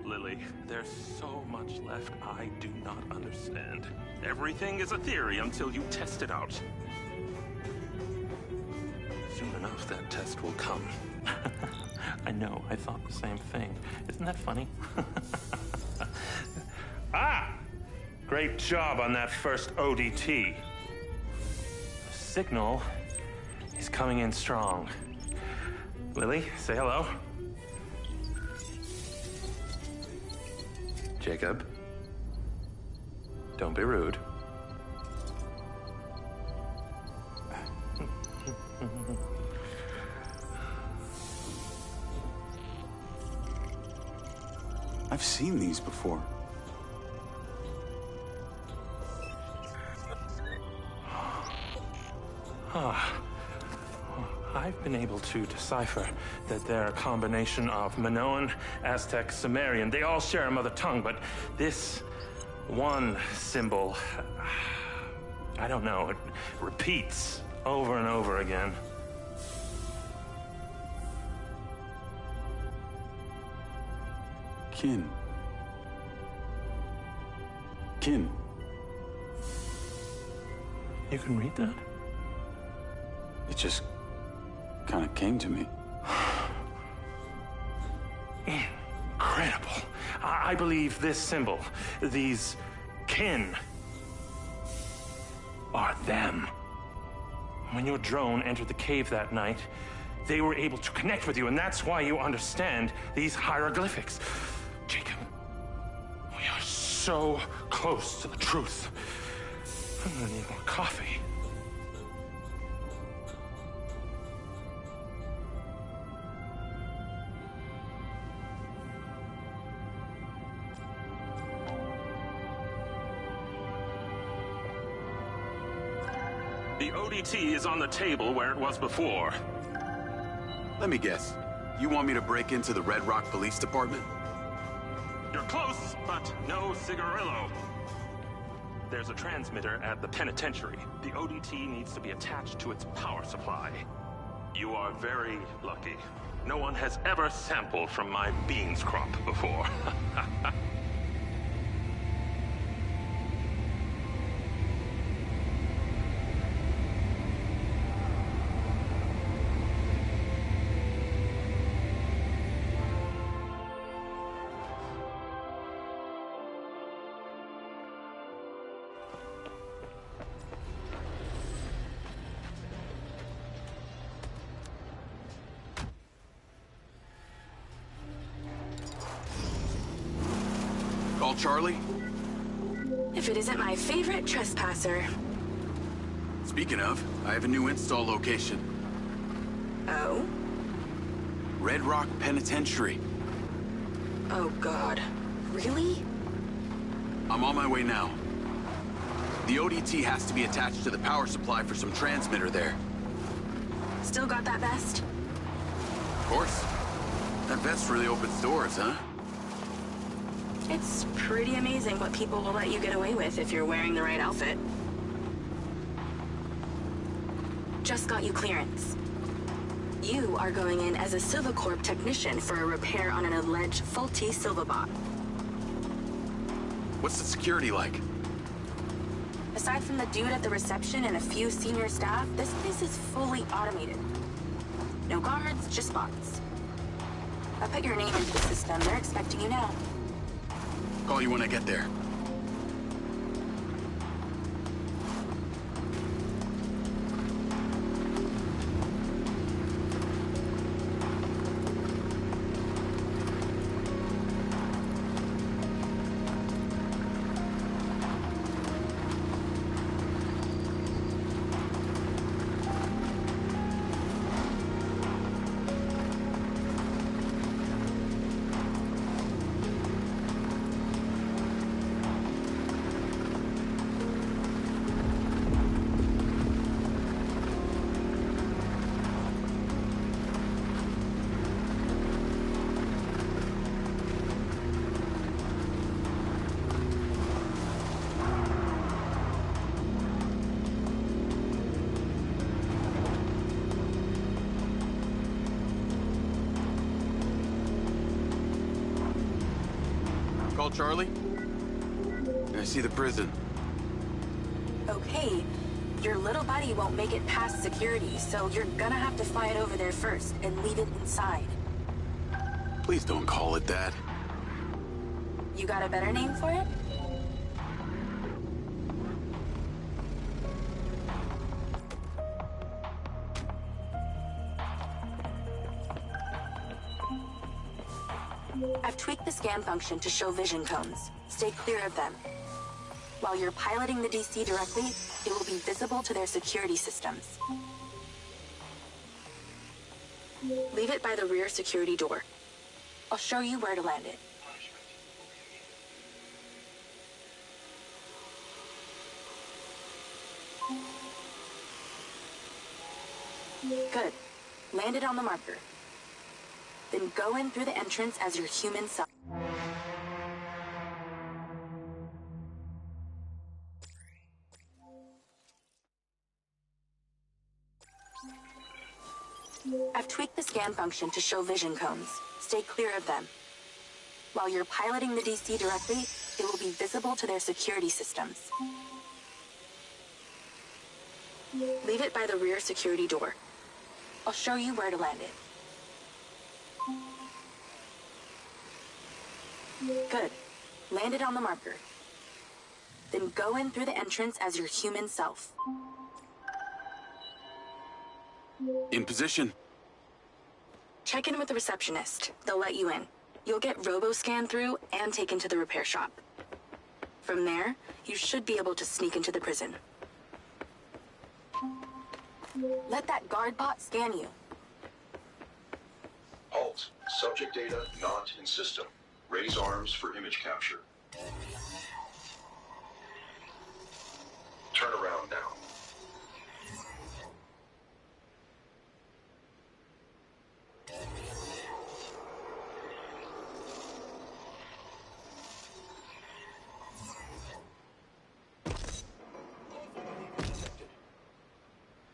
Speaker 10: Lily, there's so much left I do not understand. Everything is a theory until you test it out. Soon enough, that test will come. I know, I thought the same thing. Isn't that funny? Ah! Great job on that first ODT. The signal is coming in strong. Lily, say hello. Jacob, don't be rude.
Speaker 9: I've seen these before.
Speaker 8: I've been able to decipher that they're a combination of Minoan, Aztec, Sumerian. They all share a mother tongue, but this one symbol, I don't know, it repeats over and over again.
Speaker 9: Kin.
Speaker 8: You can read that?
Speaker 9: It just kind of came to me.
Speaker 8: Incredible. I believe this symbol, these kin, are them. When your drone entered the cave that night, they were able to connect with you, and that's why you understand these hieroglyphics. Jacob, we are so close to the truth. I'm gonna need more coffee.
Speaker 10: The ODT is on the table where it was before.
Speaker 1: Let me guess. You want me to break into the Red Rock Police Department?
Speaker 10: You're close, but no cigarillo. There's a transmitter at the penitentiary. The ODT needs to be attached to its power supply. You are very lucky. No one has ever sampled from my beans crop before.
Speaker 1: Call Charlie?
Speaker 2: If it isn't my favorite trespasser.
Speaker 1: Speaking of, I have a new install location.
Speaker 2: Oh?
Speaker 1: Red Rock Penitentiary.
Speaker 2: Oh, God. Really?
Speaker 1: I'm on my way now. The ODT has to be attached to the power supply for some transmitter there.
Speaker 2: Still got that vest?
Speaker 1: Of course. That vest really opens doors, huh?
Speaker 2: It's pretty amazing what people will let you get away with if you're wearing the right outfit. Just got you clearance. You are going in as a Silvacorp technician for a repair on an alleged faulty Silvabot.
Speaker 1: What's the security like?
Speaker 2: Aside from the dude at the reception and a few senior staff, this place is fully automated. No guards, just bots. I put your name into the system. They're expecting you now.
Speaker 1: Call you when I get there. Call Charlie? I see the prison.
Speaker 2: Okay, your little buddy won't make it past security, so you're gonna have to fly it over there first and leave it inside.
Speaker 1: Please don't call it that.
Speaker 2: You got a better name for it? I've tweaked the scan function to show vision cones. Stay clear of them. While you're piloting the DC directly, it will be visible to their security systems. Leave it by the rear security door. I'll show you where to land it. Good. Land it on the marker. Then go in through the entrance as your human self. I've tweaked the scan function to show vision cones. Stay clear of them. While you're piloting the DC directly, it will be visible to their security systems.
Speaker 12: Leave it by the rear security door. I'll show you where to land it. Good. Land it on the marker. Then go in through the entrance as your human self.
Speaker 1: In position.
Speaker 12: Check in with the receptionist. They'll let you in. You'll get robo-scanned through and taken to the repair shop. From there, you should be able to sneak into the prison. Let that guard bot scan you.
Speaker 14: Halt. Subject data not in system. Raise arms for image capture. Turn around now.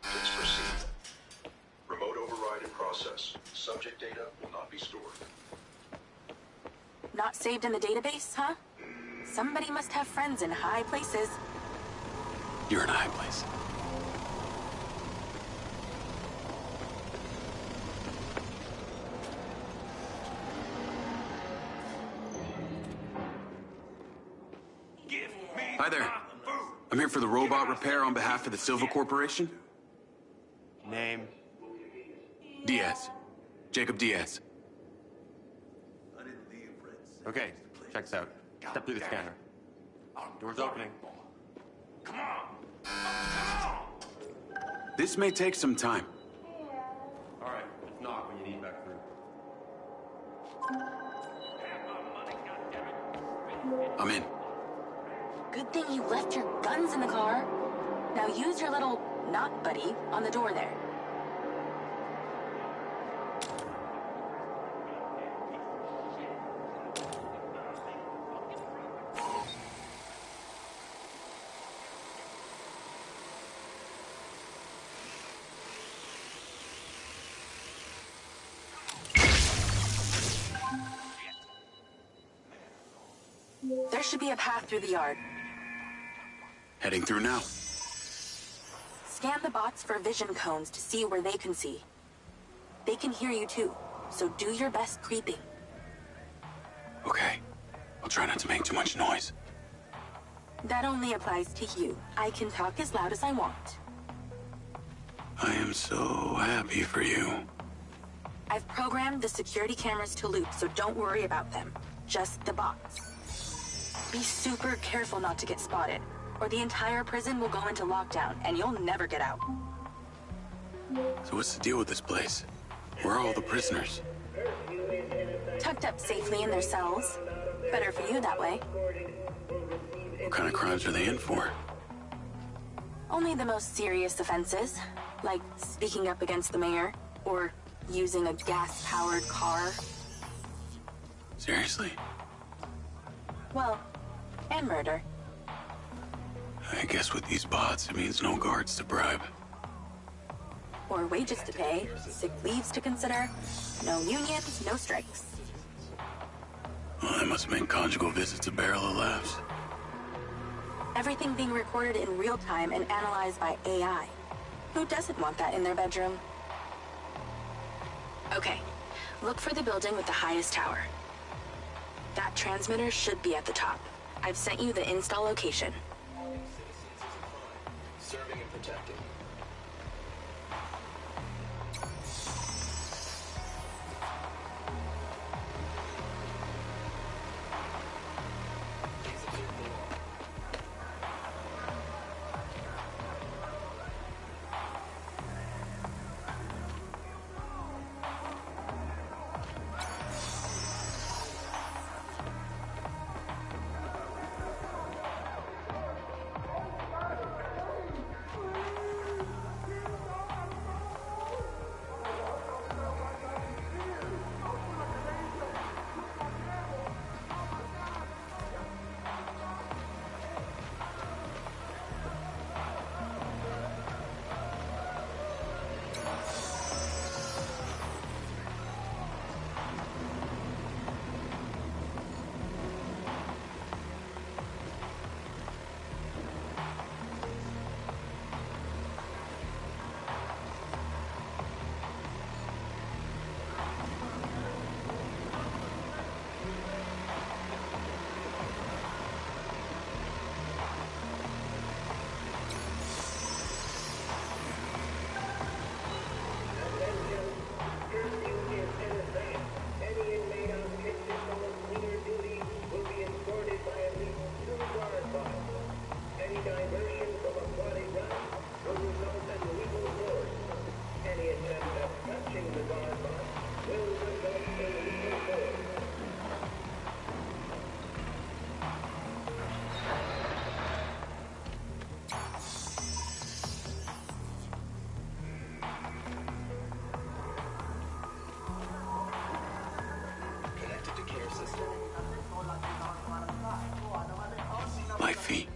Speaker 14: Please proceed. Remote override in process. Subject data will not be stored.
Speaker 12: Not saved in the database, huh? Somebody must have friends in high places.
Speaker 1: You're in a high place. Hi there. I'm here for the robot repair on behalf of the Silva Corporation.
Speaker 15: Name?
Speaker 1: Diaz. Jacob Diaz.
Speaker 15: Okay, check this out. Step through the scanner. Door's opening.
Speaker 8: Come on!
Speaker 1: This may take some time.
Speaker 15: Alright, just knock when you need back through.
Speaker 1: I'm in.
Speaker 12: Good thing you left your guns in the car. Now use your little knock buddy on the door there. There should be a path through the yard.
Speaker 1: Heading through now.
Speaker 12: Scan the bots for vision cones to see where they can see. They can hear you too, so do your best creeping.
Speaker 1: Okay. I'll try not to make too much noise.
Speaker 12: That only applies to you. I can talk as loud as I want.
Speaker 1: I am so happy for you.
Speaker 12: I've programmed the security cameras to loop, so don't worry about them. Just the bots. Be super careful not to get spotted, or the entire prison will go into lockdown, and you'll never get out.
Speaker 1: So what's the deal with this place? Where are all the prisoners?
Speaker 12: Tucked up safely in their cells. Better for you that way.
Speaker 1: What kind of crimes are they in for?
Speaker 12: Only the most serious offenses, like speaking up against the mayor, or using a gas-powered car.
Speaker 1: Seriously?
Speaker 12: Well, and murder.
Speaker 1: I guess with these bots, it means no guards to bribe.
Speaker 12: Or wages to pay, sick leaves to consider, no unions, no strikes.
Speaker 1: Well, that must make conjugal visits a barrel of laughs.
Speaker 12: Everything being recorded in real time and analyzed by AI. Who doesn't want that in their bedroom? Okay, look for the building with the highest tower. That transmitter should be at the top. I've sent you the install location.
Speaker 14: Serving and protecting.
Speaker 1: my feet.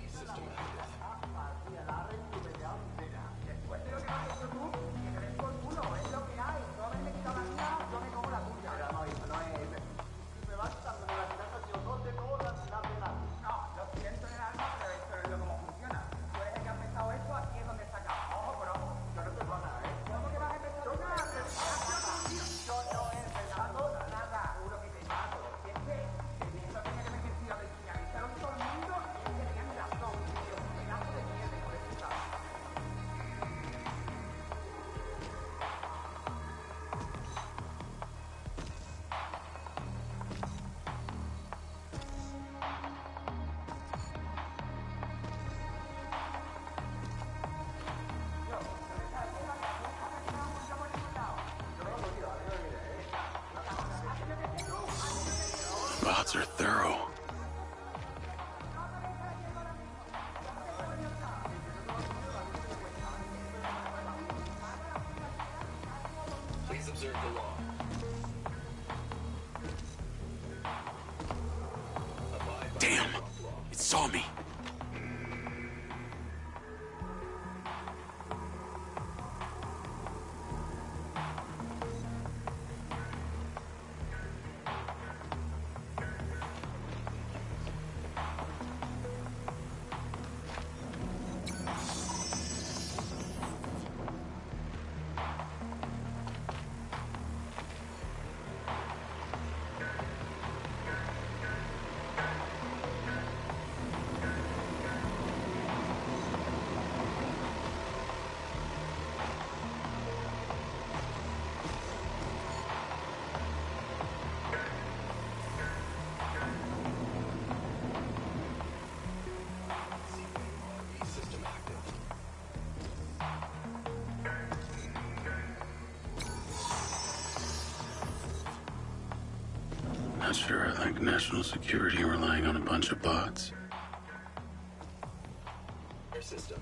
Speaker 1: Bots are thorough.
Speaker 3: Please observe the law.
Speaker 1: Damn! It saw me. Not sure I like national security relying on a bunch of bots.
Speaker 3: Air system.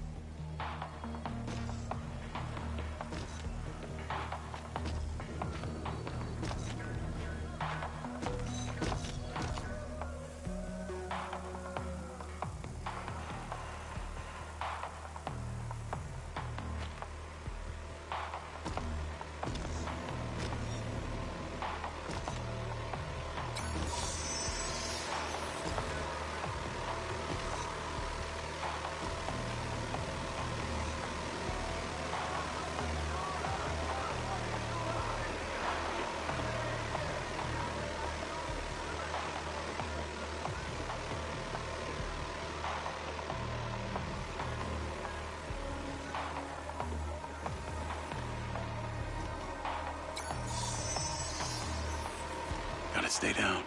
Speaker 1: Gotta stay down.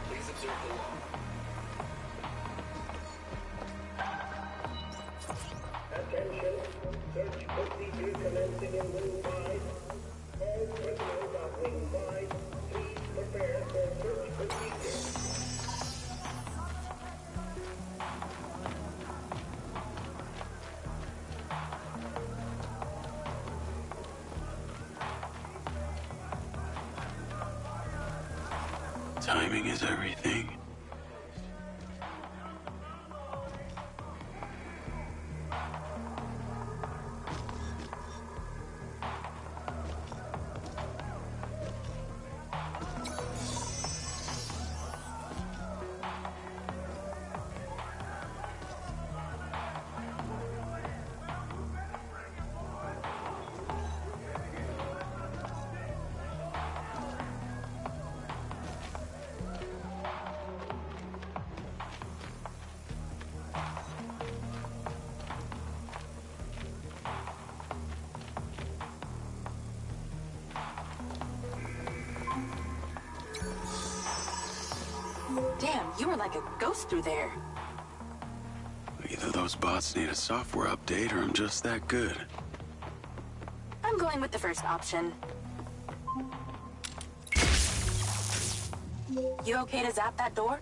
Speaker 3: Please observe the law.
Speaker 6: Attention, search procedure commencing in Wing 5. All prisoners of Wing 5, please prepare for search procedure.
Speaker 1: Timing is everything.
Speaker 12: Damn, you were like a ghost through there.
Speaker 1: Either those bots need a software update or I'm just that good.
Speaker 12: I'm going with the first option. You okay to zap that door?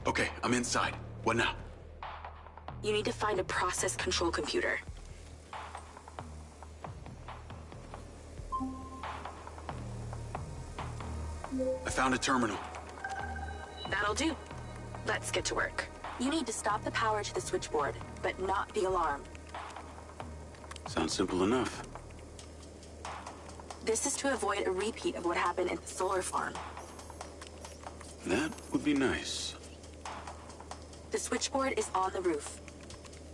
Speaker 1: Okay, I'm inside. What now?
Speaker 12: You need to find a process control computer.
Speaker 1: I found a terminal.
Speaker 12: That'll do. Let's get to work. You need to stop the power to the switchboard, but not the alarm.
Speaker 1: Sounds simple enough.
Speaker 12: This is to avoid a repeat of what happened at the solar farm.
Speaker 1: That would be nice.
Speaker 12: The switchboard is on the roof.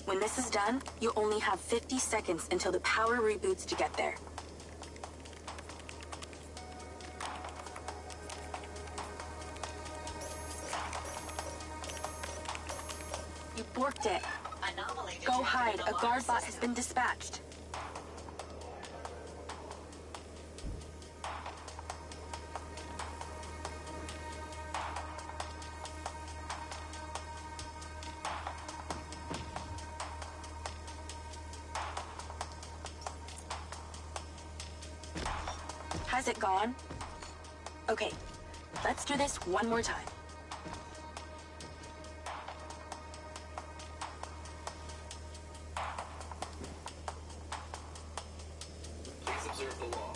Speaker 12: When this is done, you only have 50 seconds until the power reboots to get there. You borked it. Go hide. A guard bot has been dispatched. Has it gone? Okay, let's do this one more time.
Speaker 14: Please observe the law.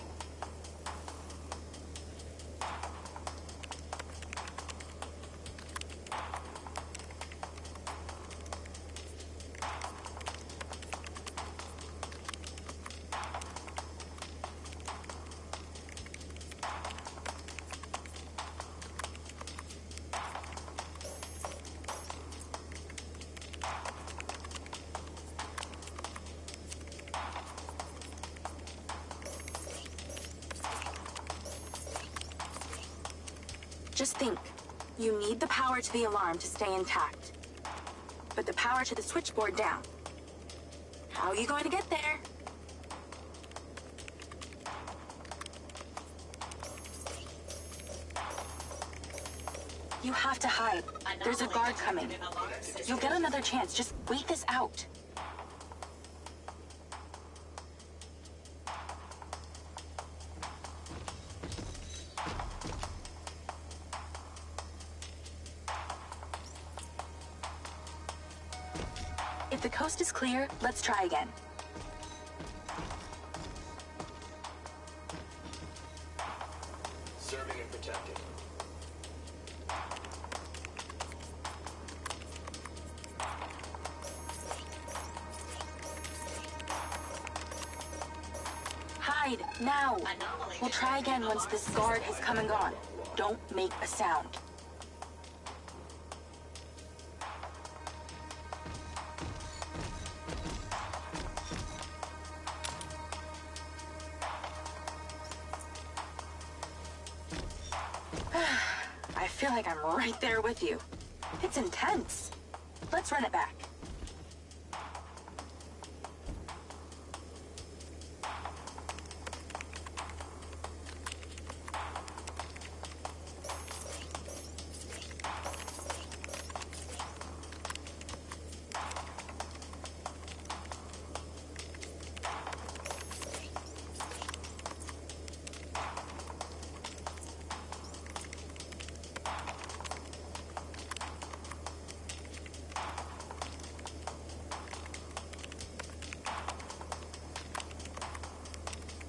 Speaker 12: Just think, you need the power to the alarm to stay intact, but the power to the switchboard down. How are you going to get there? You have to hide. There's a guard coming. You'll get another chance. Just wait this out. If the coast is clear, let's try again.
Speaker 14: Serving and protecting.
Speaker 12: Hide, now! We'll try again once this guard has come and gone. Don't make a sound. I feel like I'm right there with you. It's intense. Let's run it back.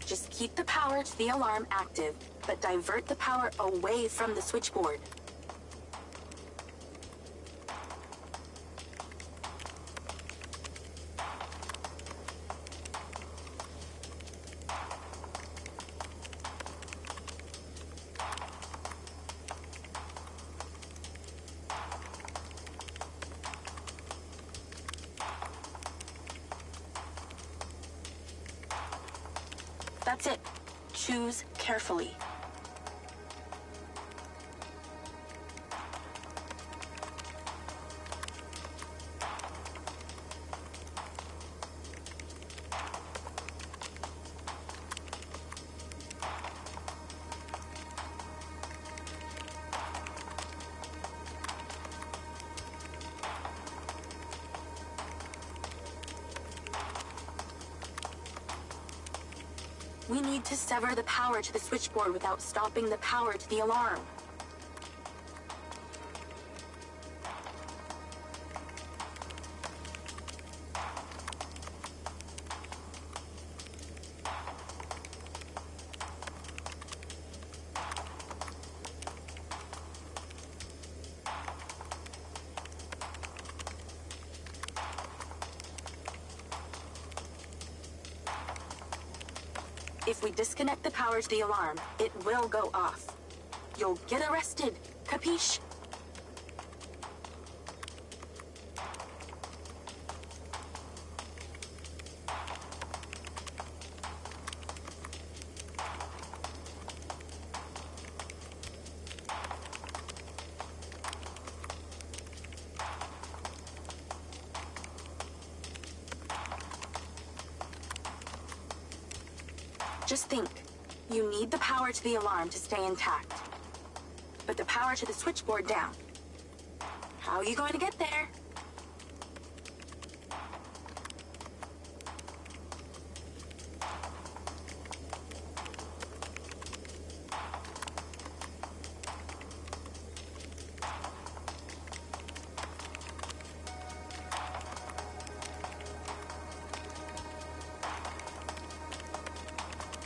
Speaker 12: Just keep the power to the alarm active, but divert the power away from the switchboard. That's it. Choose carefully. We need to sever the power to the switchboard without stopping the power to the alarm. If we disconnect the power to the alarm, it will go off. You'll get arrested, capiche? Just think, you need the power to the alarm to stay intact, but the power to the switchboard down. How are you going to get there?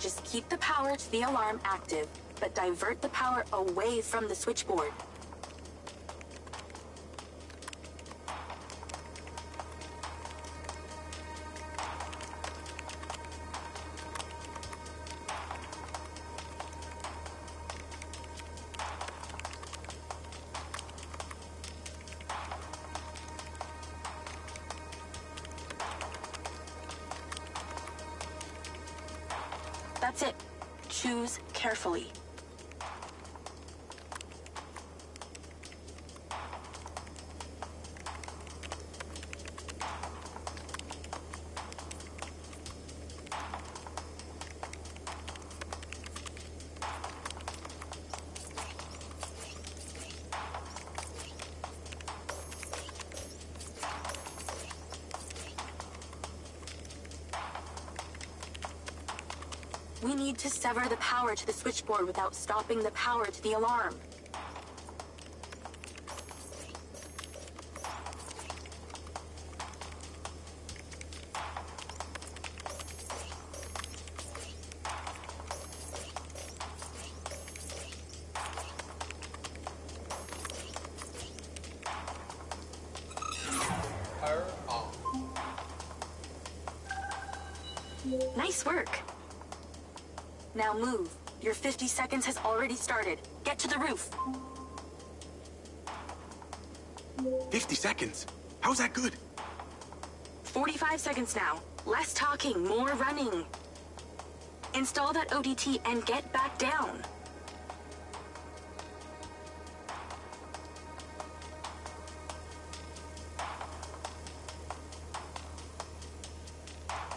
Speaker 12: Just keep the power to the alarm active, but divert the power away from the switchboard. That's it. Choose carefully. We need to sever the power to the switchboard without stopping the power to the alarm.
Speaker 16: Power on.
Speaker 12: Nice work. Now move. Your 50 seconds has already started. Get to the roof.
Speaker 1: 50 seconds? How's that good?
Speaker 12: 45 seconds now. Less talking, more running. Install that ODT and get back down.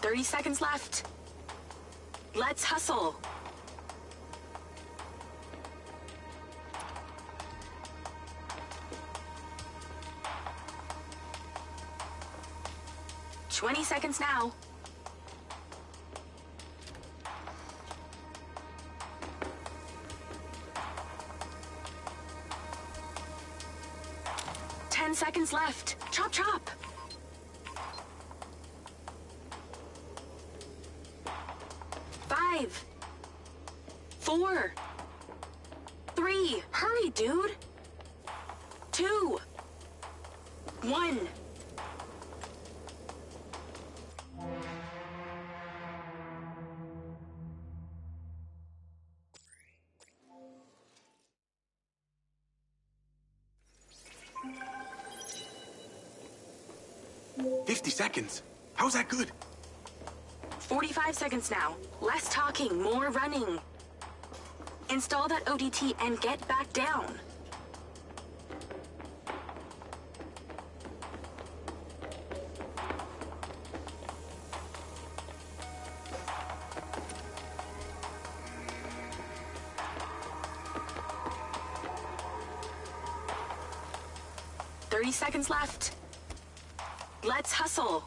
Speaker 12: "30 seconds left. Let's hustle. "20 seconds now. "10 seconds left. Chop, chop. "5, 4, 3, hurry, dude. 2, 1.
Speaker 1: "50 seconds? How's that good?
Speaker 12: 45 seconds now. Less talking, more running. Install that ODT and get back down. "30 seconds left. Let's hustle.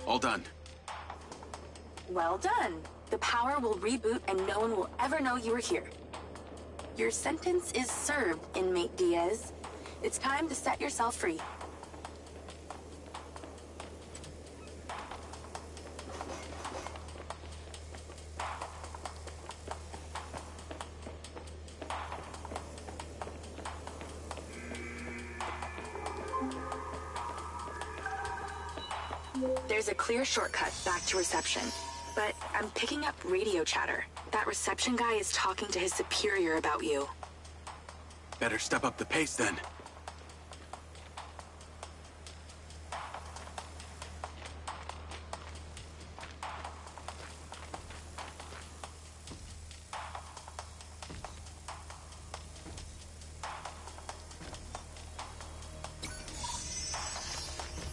Speaker 1: All done.
Speaker 12: Well done. The power will reboot and no one will ever know you were here. Your sentence is served, inmate Diaz. It's time to set yourself free. There's a clear shortcut back to reception, but I'm picking up radio chatter. That reception guy is talking to his superior about you.
Speaker 1: Better step up the pace then.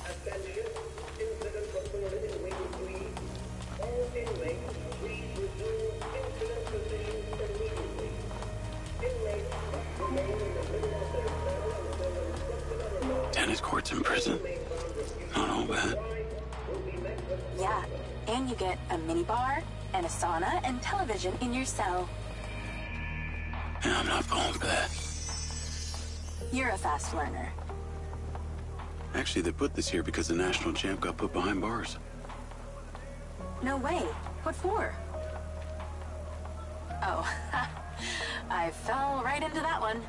Speaker 6: Attention, incident reported in Wing 3. All inmates, please resume incident positions immediately. Inmates must remain in the middle of their cell until instructed otherwise.
Speaker 1: Tennis courts in prison. Not all bad.
Speaker 12: Yeah, and you get a mini bar and a sauna and television in your cell.
Speaker 1: Yeah, I'm not falling for that.
Speaker 12: You're a fast learner.
Speaker 1: Actually, they put this here because the national champ got put behind bars.
Speaker 12: No way. What for? Oh, I fell right into that one.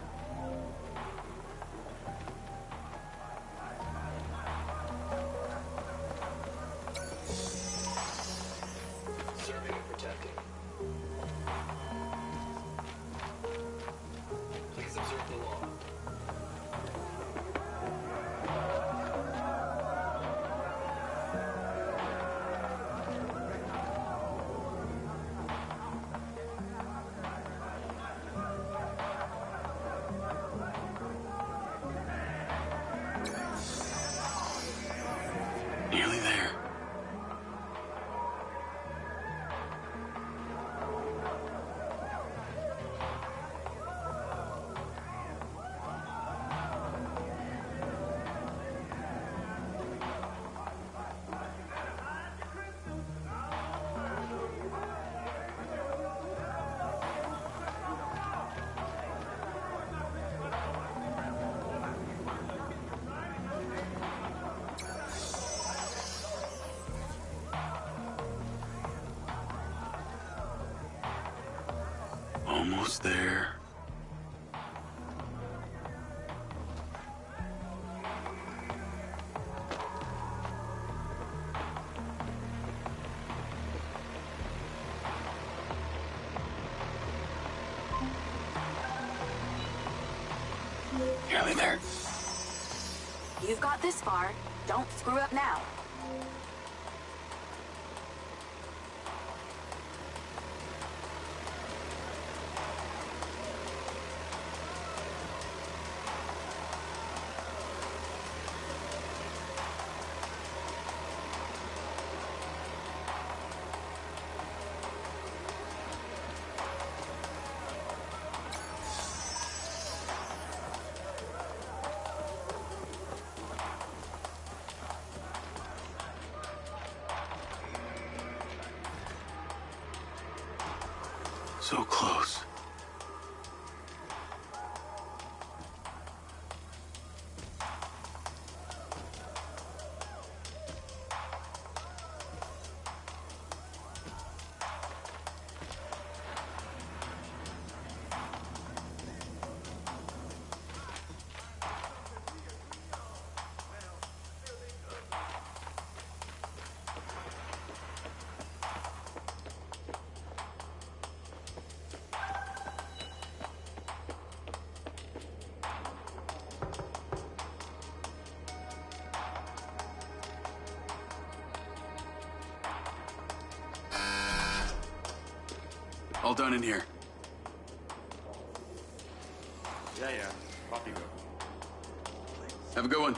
Speaker 14: Serving and protecting. Please observe the law.
Speaker 1: Nearly there. Almost there. Nearly there.
Speaker 12: You've got this far. Don't screw up now.
Speaker 1: So close. All done in here.
Speaker 15: Yeah. Off you go.
Speaker 1: Have a good one.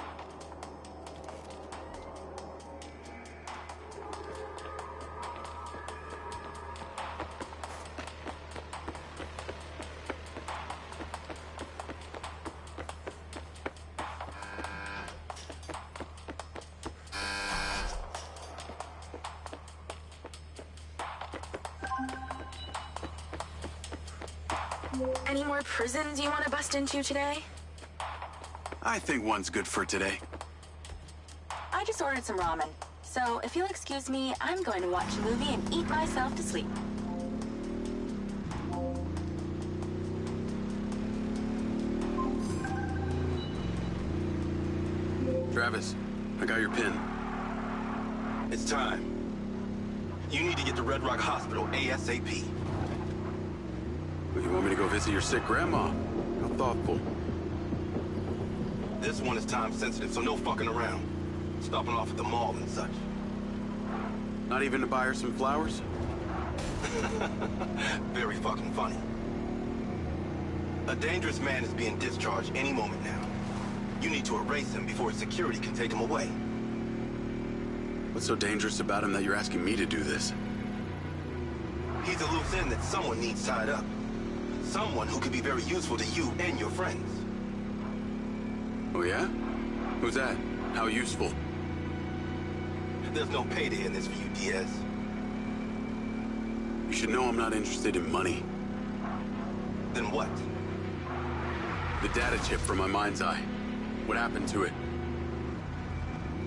Speaker 12: Any more prisons you want to bust into today?
Speaker 1: I think one's good for today.
Speaker 12: I just ordered some ramen. So if you'll excuse me, I'm going to watch a movie and eat myself to sleep.
Speaker 1: Travis, I got your pin.
Speaker 13: It's time. You need to get to Red Rock Hospital ASAP.
Speaker 1: Well, you want me to go visit your sick grandma? How thoughtful.
Speaker 13: This one is time sensitive, so no fucking around. Stopping off at the mall and such.
Speaker 1: Not even to buy her some flowers?
Speaker 13: Very fucking funny. A dangerous man is being discharged any moment now. You need to erase him before security can take him away.
Speaker 1: What's so dangerous about him that you're asking me to do this?
Speaker 13: He's a loose end that someone needs tied up. Someone who could be very useful to you and your friends.
Speaker 1: Oh yeah? Who's that? How useful?
Speaker 13: There's no payday in this for you, Diaz.
Speaker 1: You should know I'm not interested in money.
Speaker 13: Then what?
Speaker 1: The data chip from my MindsEye. What happened to it?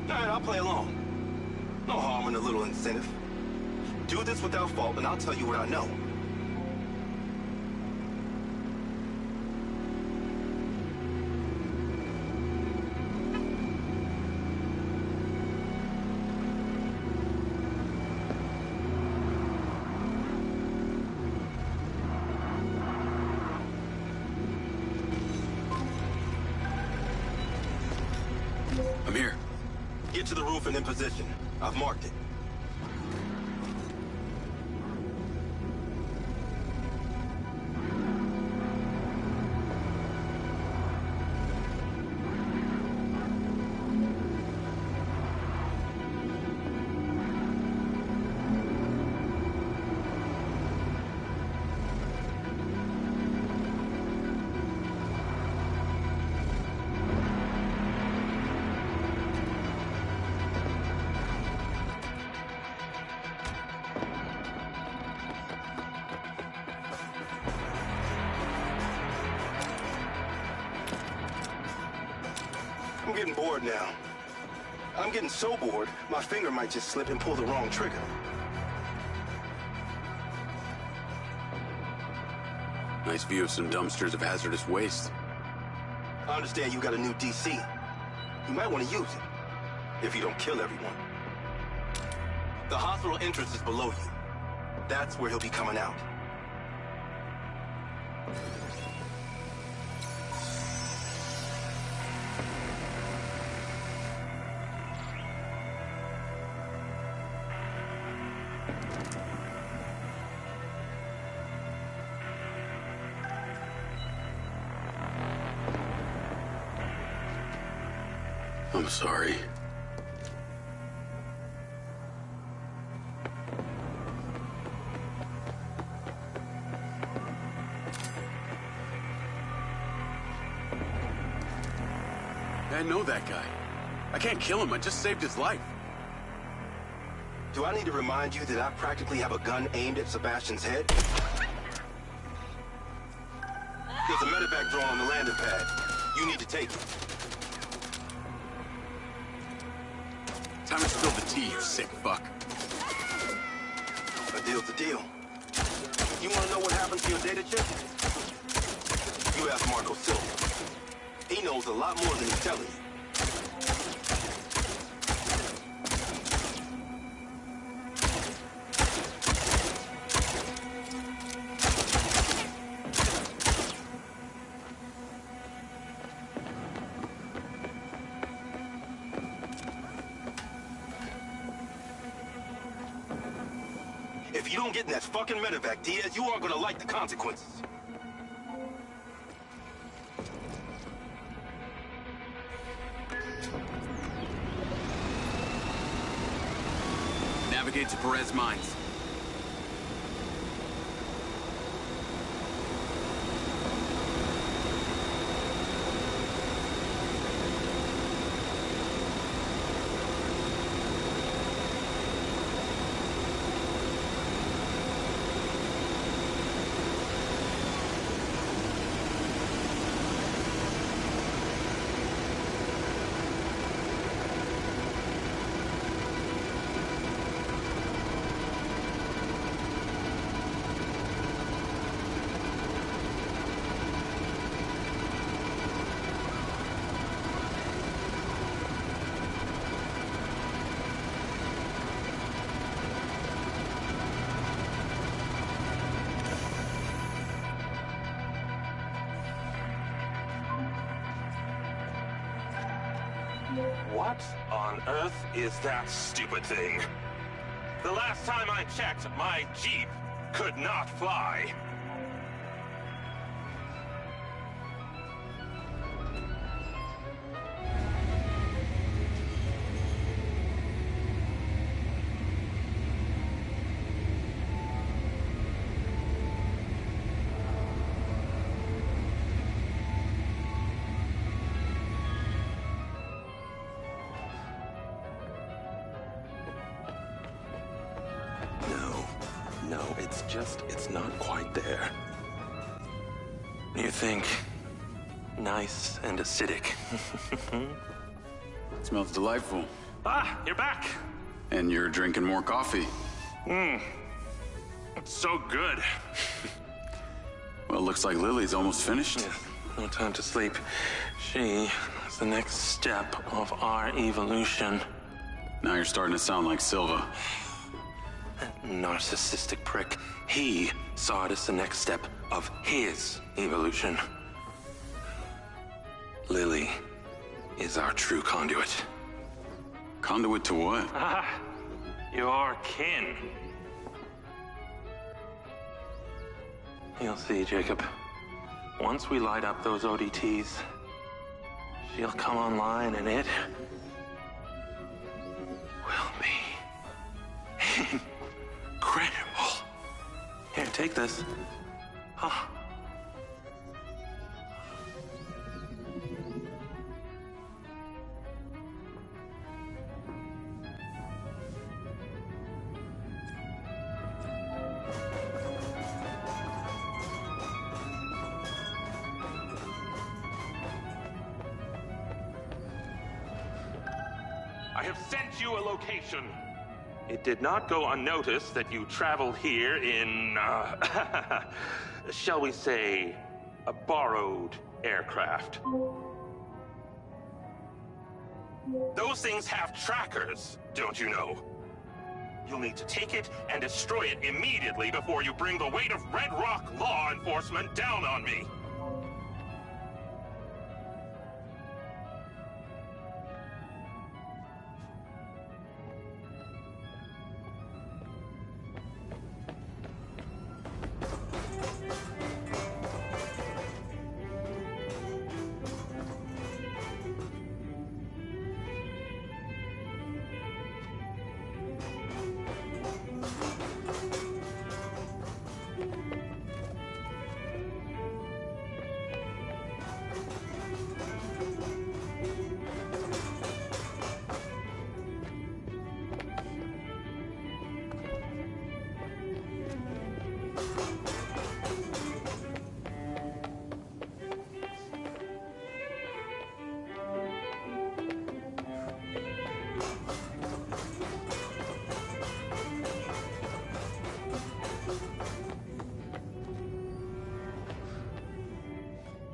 Speaker 13: Alright, I'll play along. No harm in a little incentive. Do this without fault, and I'll tell you what I know.
Speaker 1: I'm here.
Speaker 13: Get to the roof and in position. I've marked it. I'm getting bored now. I'm getting so bored, my finger might just slip and pull the wrong trigger.
Speaker 1: Nice view of some dumpsters of hazardous waste.
Speaker 13: I understand you got a new DC. You might want to use it, if you don't kill everyone. The hospital entrance is below you. That's where he'll be coming out.
Speaker 1: I'm sorry. I know that guy. I can't kill him. I just saved his life.
Speaker 13: Do I need to remind you that I practically have a gun aimed at Sebastian's head? There's a medevac drone on the landing pad. You need to take it.
Speaker 1: Time to spill the tea, you sick fuck.
Speaker 13: A deal's a deal. You want to know what happened to your data chip? You ask Marco Silva. He knows a lot more than he's telling you. If you don't get in that fucking medevac, Diaz, you aren't gonna like the consequences.
Speaker 1: Navigate to Perez Mines.
Speaker 10: What on earth is that stupid thing? The last time I checked, my Jeep could not fly. No, it's not quite there. You think nice and acidic.
Speaker 1: It smells delightful.
Speaker 10: Ah, you're back.
Speaker 1: And you're drinking more coffee.
Speaker 10: It's so good.
Speaker 1: Well, looks like Lily's almost finished.
Speaker 10: Yeah, no time to sleep. She is the next step of our evolution.
Speaker 1: Now you're starting to sound like Silva.
Speaker 10: That narcissistic prick. He saw it as the next step of his evolution. Lily is our true conduit.
Speaker 1: Conduit to what?
Speaker 10: Your kin. You'll see, Jacob. Once we light up those ODTs, she'll come online and it will be incredible. Here, take this. I have sent you a location. It did not go unnoticed that you traveled here in, shall we say, a borrowed aircraft. Those things have trackers, don't you know? You'll need to take it and destroy it immediately before you bring the weight of Red Rock law enforcement down on me.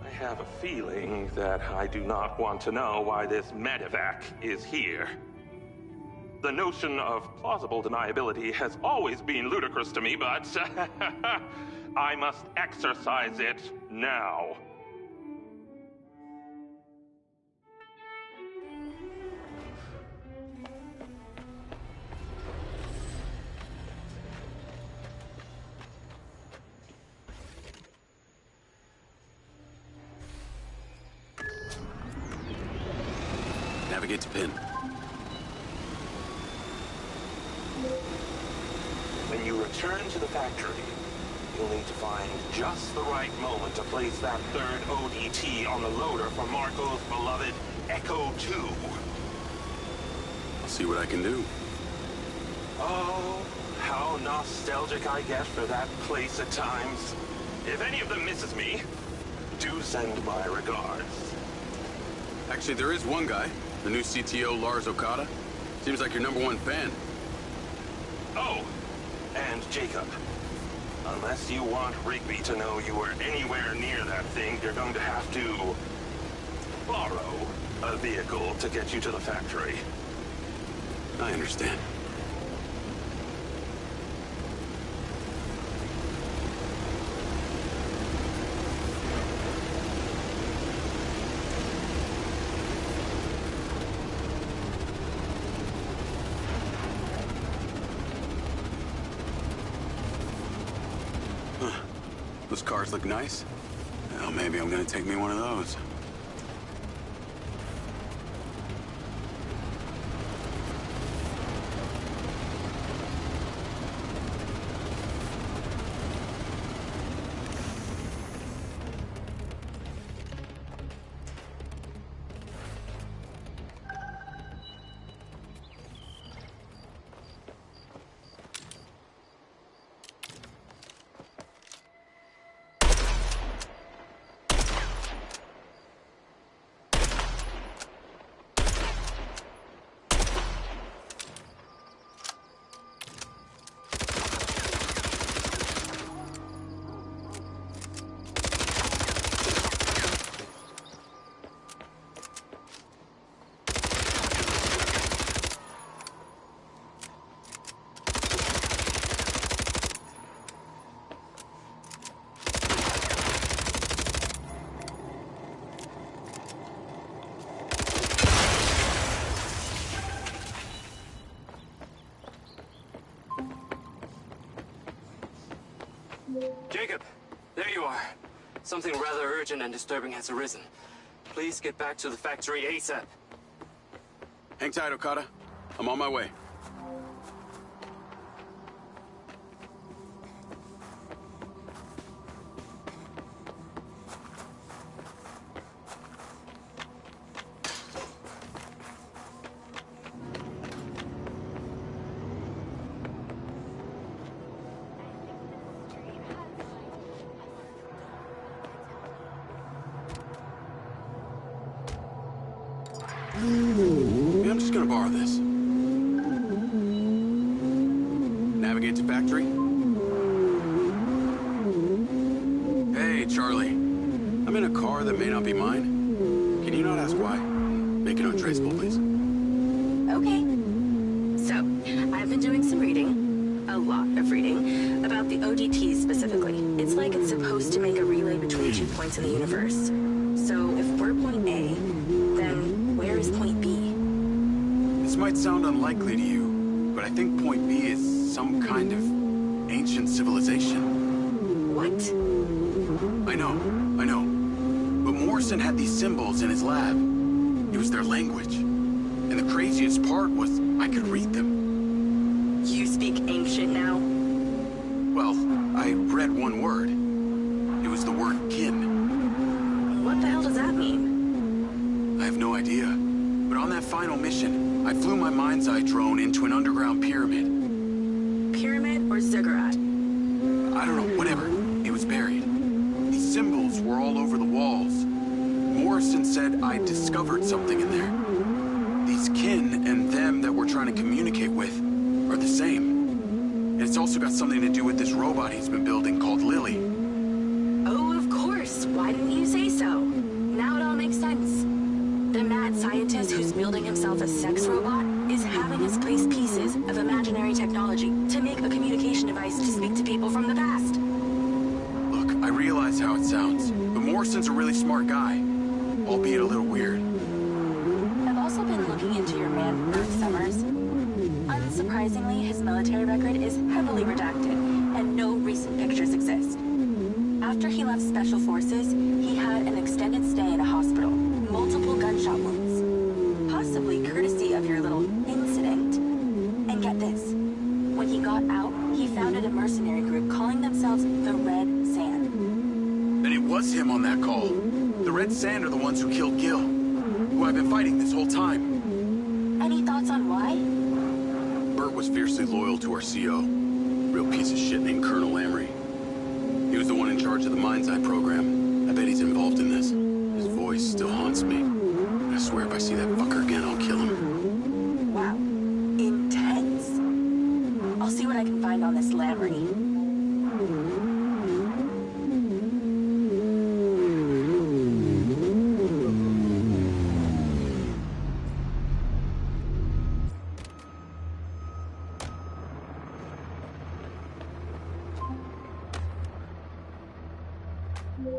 Speaker 10: I have a feeling that I do not want to know why this medevac is here. The notion of plausible deniability has always been ludicrous to me, but I must exercise it now.
Speaker 1: Navigate to pin.
Speaker 10: When you return to the factory, you'll need to find just the right moment to place that third ODT on the loader for Marco's beloved Echo 2.
Speaker 1: I'll see what I can do.
Speaker 10: Oh, how nostalgic I get for that place at times. If any of them misses me, do send my regards.
Speaker 1: Actually, there is one guy. The new CTO, Lars Okada. Seems like your #1 fan.
Speaker 10: Oh, and Jacob. Unless you want Rigby to know you were anywhere near that thing, you're going to have to borrow a vehicle to get you to the factory.
Speaker 1: I understand. Those cars look nice. Well, maybe I'm gonna take me one of those.
Speaker 3: Jacob, there you are. Something rather urgent and disturbing has arisen. Please get back to the factory ASAP.
Speaker 1: Hang tight, Okada. I'm on my way. Yeah, I'm just gonna borrow this. Navigate to factory. Hey, Charlie. I'm in a car that may not be mine. Can you not ask why? Make it untraceable, please.
Speaker 12: Okay. So, I've been doing some reading, a lot of reading, about the ODTs specifically. It's like it's supposed to make a relay between 2 points in the universe. So, if we're point A, then where is point B?
Speaker 1: This might sound unlikely to you, but I think point B is some kind of ancient civilization.
Speaker 12: What?
Speaker 1: I know. But Morrison had these symbols in his lab. It was their language. And the craziest part was I could read them.
Speaker 12: You speak ancient now?
Speaker 1: Well, I read one word. It was the word kin.
Speaker 12: What the hell does that mean?
Speaker 1: I have no idea. But on that final mission, I flew my MindsEye drone into an underground pyramid.
Speaker 12: Pyramid or ziggurat?
Speaker 1: I don't know, whatever. It was buried. These symbols were all over the walls. Morrison said I discovered something in there. These kin and them that we're trying to communicate with are the same. And it's also got something to do with this robot he's been building called Lily.
Speaker 12: Oh, of course. Why didn't you say so? Now it all makes sense. The mad scientist who's building himself a sex robot is having us place pieces of imaginary technology to make a communication device to speak to people from the past.
Speaker 1: Look, I realize how it sounds, but Morrison's a really smart guy, albeit a little weird.
Speaker 12: I've also been looking into your man, Earth Summers. Unsurprisingly, his military record is heavily redacted, and no recent pictures exist. After he left Special Forces, he had an extended stay in a hospital, multiple gunshot wounds, possibly courtesy of your little incident. And get this, when he got out, he founded a mercenary group calling themselves the Red Sand.
Speaker 1: Then it was him on that call. The Red Sand are the ones who killed Gil, who I've been fighting this whole time.
Speaker 12: Any thoughts on why?
Speaker 1: Bert was fiercely loyal to our CO. Real piece of shit named Colonel Lamry. He was the one in charge of the MindsEye program. I bet he's involved in this. His voice still haunts me. I swear if I see that fucker again, I'll kill him.
Speaker 12: Wow. Intense. I'll see what I can find on this Lamry.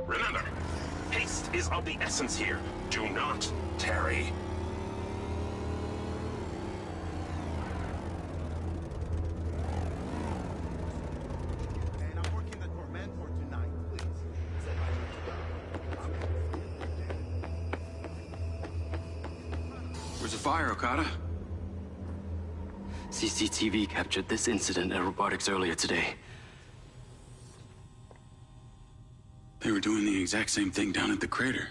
Speaker 10: Remember, haste is of the essence here. Do not tarry.
Speaker 16: And I'm working the tormentor tonight, please.
Speaker 1: fire, Okada.
Speaker 16: CCTV captured this incident at robotics earlier today.
Speaker 1: They were doing the exact same thing down at the crater.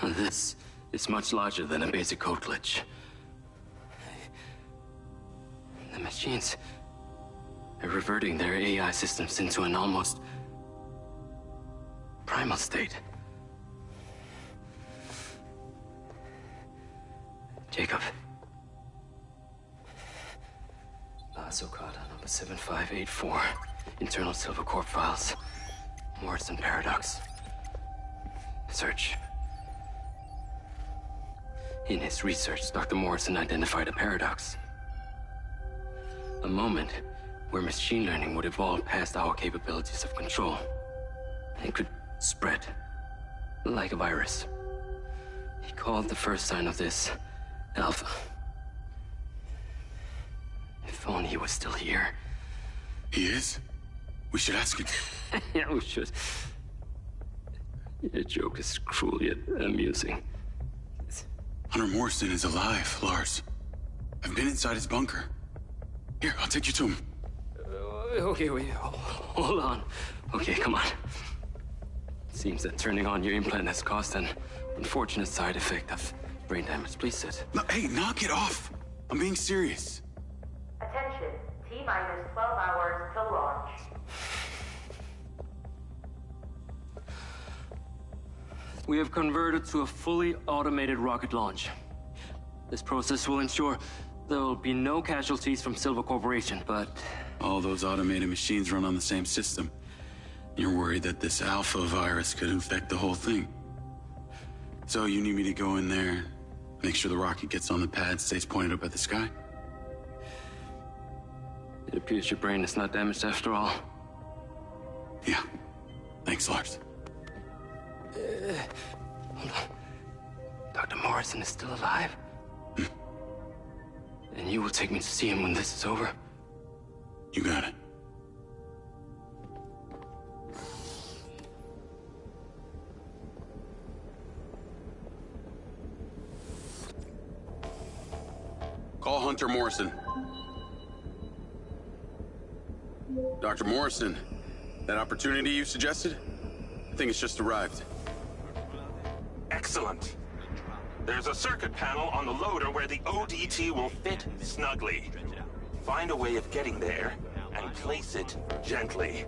Speaker 16: This is much larger than a basic code glitch. The machines are reverting their AI systems into an almost primal state. Jacob. Lars Okada, number 7584. Internal Silver Corp files. Morrison Paradox. Search. In his research, Dr. Morrison identified a paradox. A moment where machine learning would evolve past our capabilities of control. It could spread, like a virus. He called the first sign of this Alpha. If only he was still here.
Speaker 1: He is? We should ask him.
Speaker 16: Yeah, we should. Your joke is cruel yet amusing.
Speaker 1: Hunter Morrison is alive, Lars. I've been inside his bunker. Here, I'll take you to him.
Speaker 16: Okay, wait. Hold on. Okay, come on. Seems that turning on your implant has caused an unfortunate side effect of brain damage. Please sit.
Speaker 1: No, hey, knock it off. I'm being serious.
Speaker 17: Attention, T-minus 12 hours till launch.
Speaker 16: We have converted to a fully automated rocket launch. This process will ensure there will be no casualties from Silver Corporation, but...
Speaker 1: All those automated machines run on the same system. You're worried that this alpha virus could infect the whole thing. So you need me to go in there, make sure the rocket gets on the pad, stays pointed up at the sky?
Speaker 16: It appears your brain is not damaged after all.
Speaker 1: Yeah. Thanks, Lars.
Speaker 16: Hold on. Dr. Morrison is still alive? And you will take me to see him when this is over?
Speaker 1: You got it. Call Hunter Morrison. Dr. Morrison, that opportunity you suggested? I think it's just arrived.
Speaker 10: Excellent. There's a circuit panel on the loader where the ODT will fit snugly. Find a way of getting there and place it gently.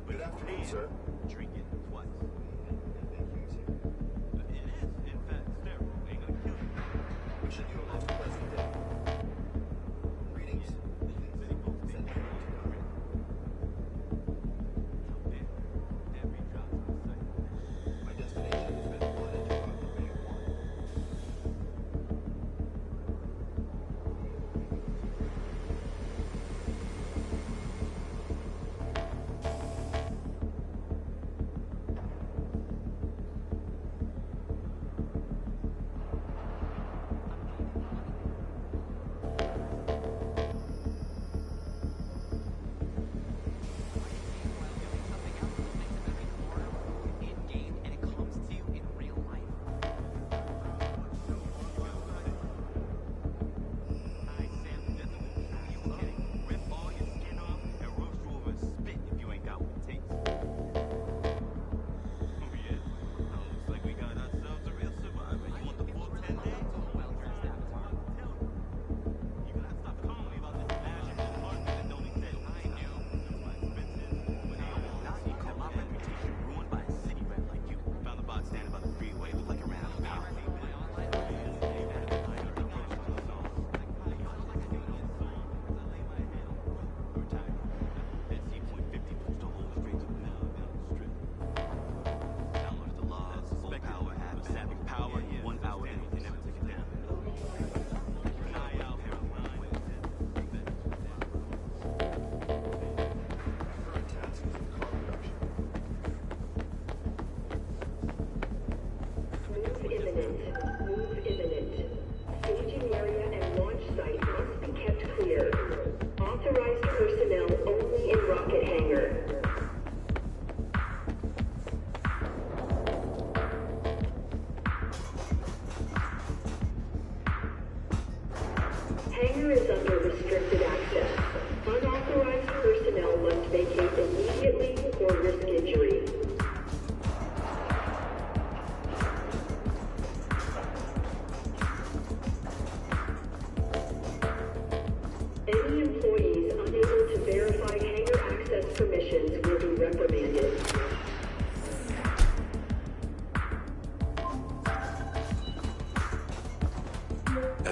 Speaker 6: Good afternoon, sir. Drink it twice. It is, in fact, sterile. Ain't gonna kill you. Wishing you a most pleasant day. Greetings. My destination has been plotted to Operation Warren.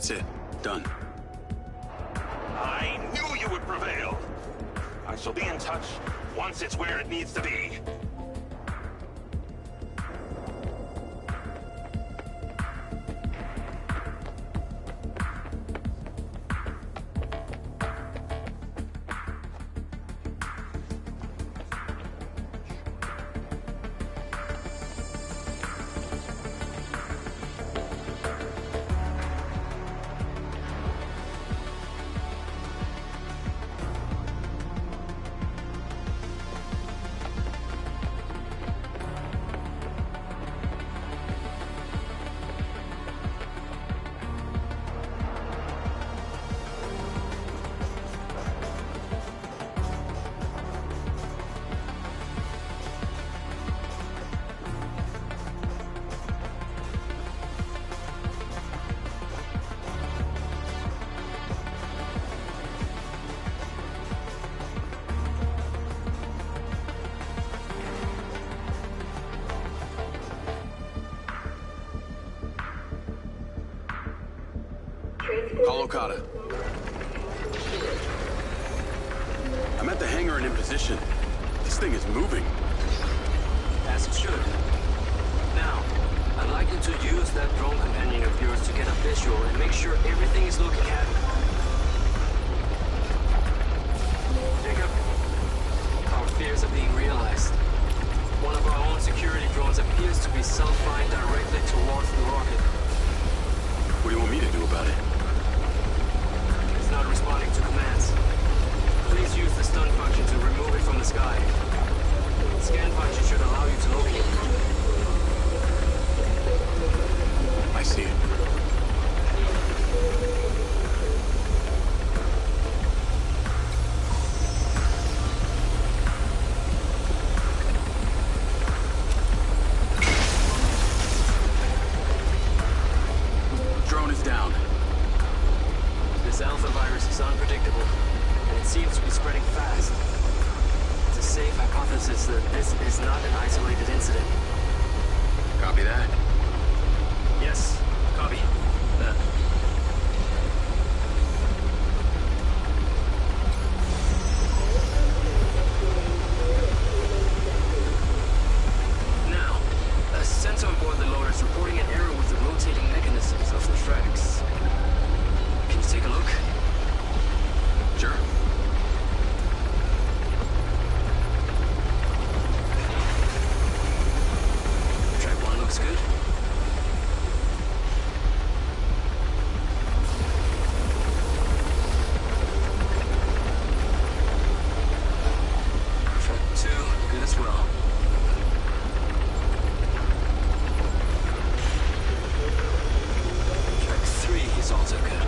Speaker 1: That's it. Done.
Speaker 10: I knew you would prevail. I shall be in touch once it's where it needs to be.
Speaker 1: Call Okada. I'm at the hangar and in position. This thing is moving.
Speaker 16: As it should. Now, I'd like you to use that drone companion of yours to get a visual and make sure everything is looking at it. Jacob, our fears are being realized. One of our own security drones appears to be self-flying directly towards the rocket.
Speaker 1: What do you want me to do about it?
Speaker 16: It's not responding to commands. Please use the stun function to remove it from the sky. The scan function should allow you to locate it.
Speaker 1: I see it. Drone is down.
Speaker 16: This alpha virus is unpredictable, and it seems to be spreading fast. It's a safe hypothesis that this is not an isolated incident.
Speaker 1: Copy that.
Speaker 16: Yes, copy. Now, a sensor on board the loader is reporting an error with the rotating mechanisms of the tracks. Can you take a look?
Speaker 1: Sure.
Speaker 16: Track 1 looks good. Track 2, good as well. Track 3 is also good.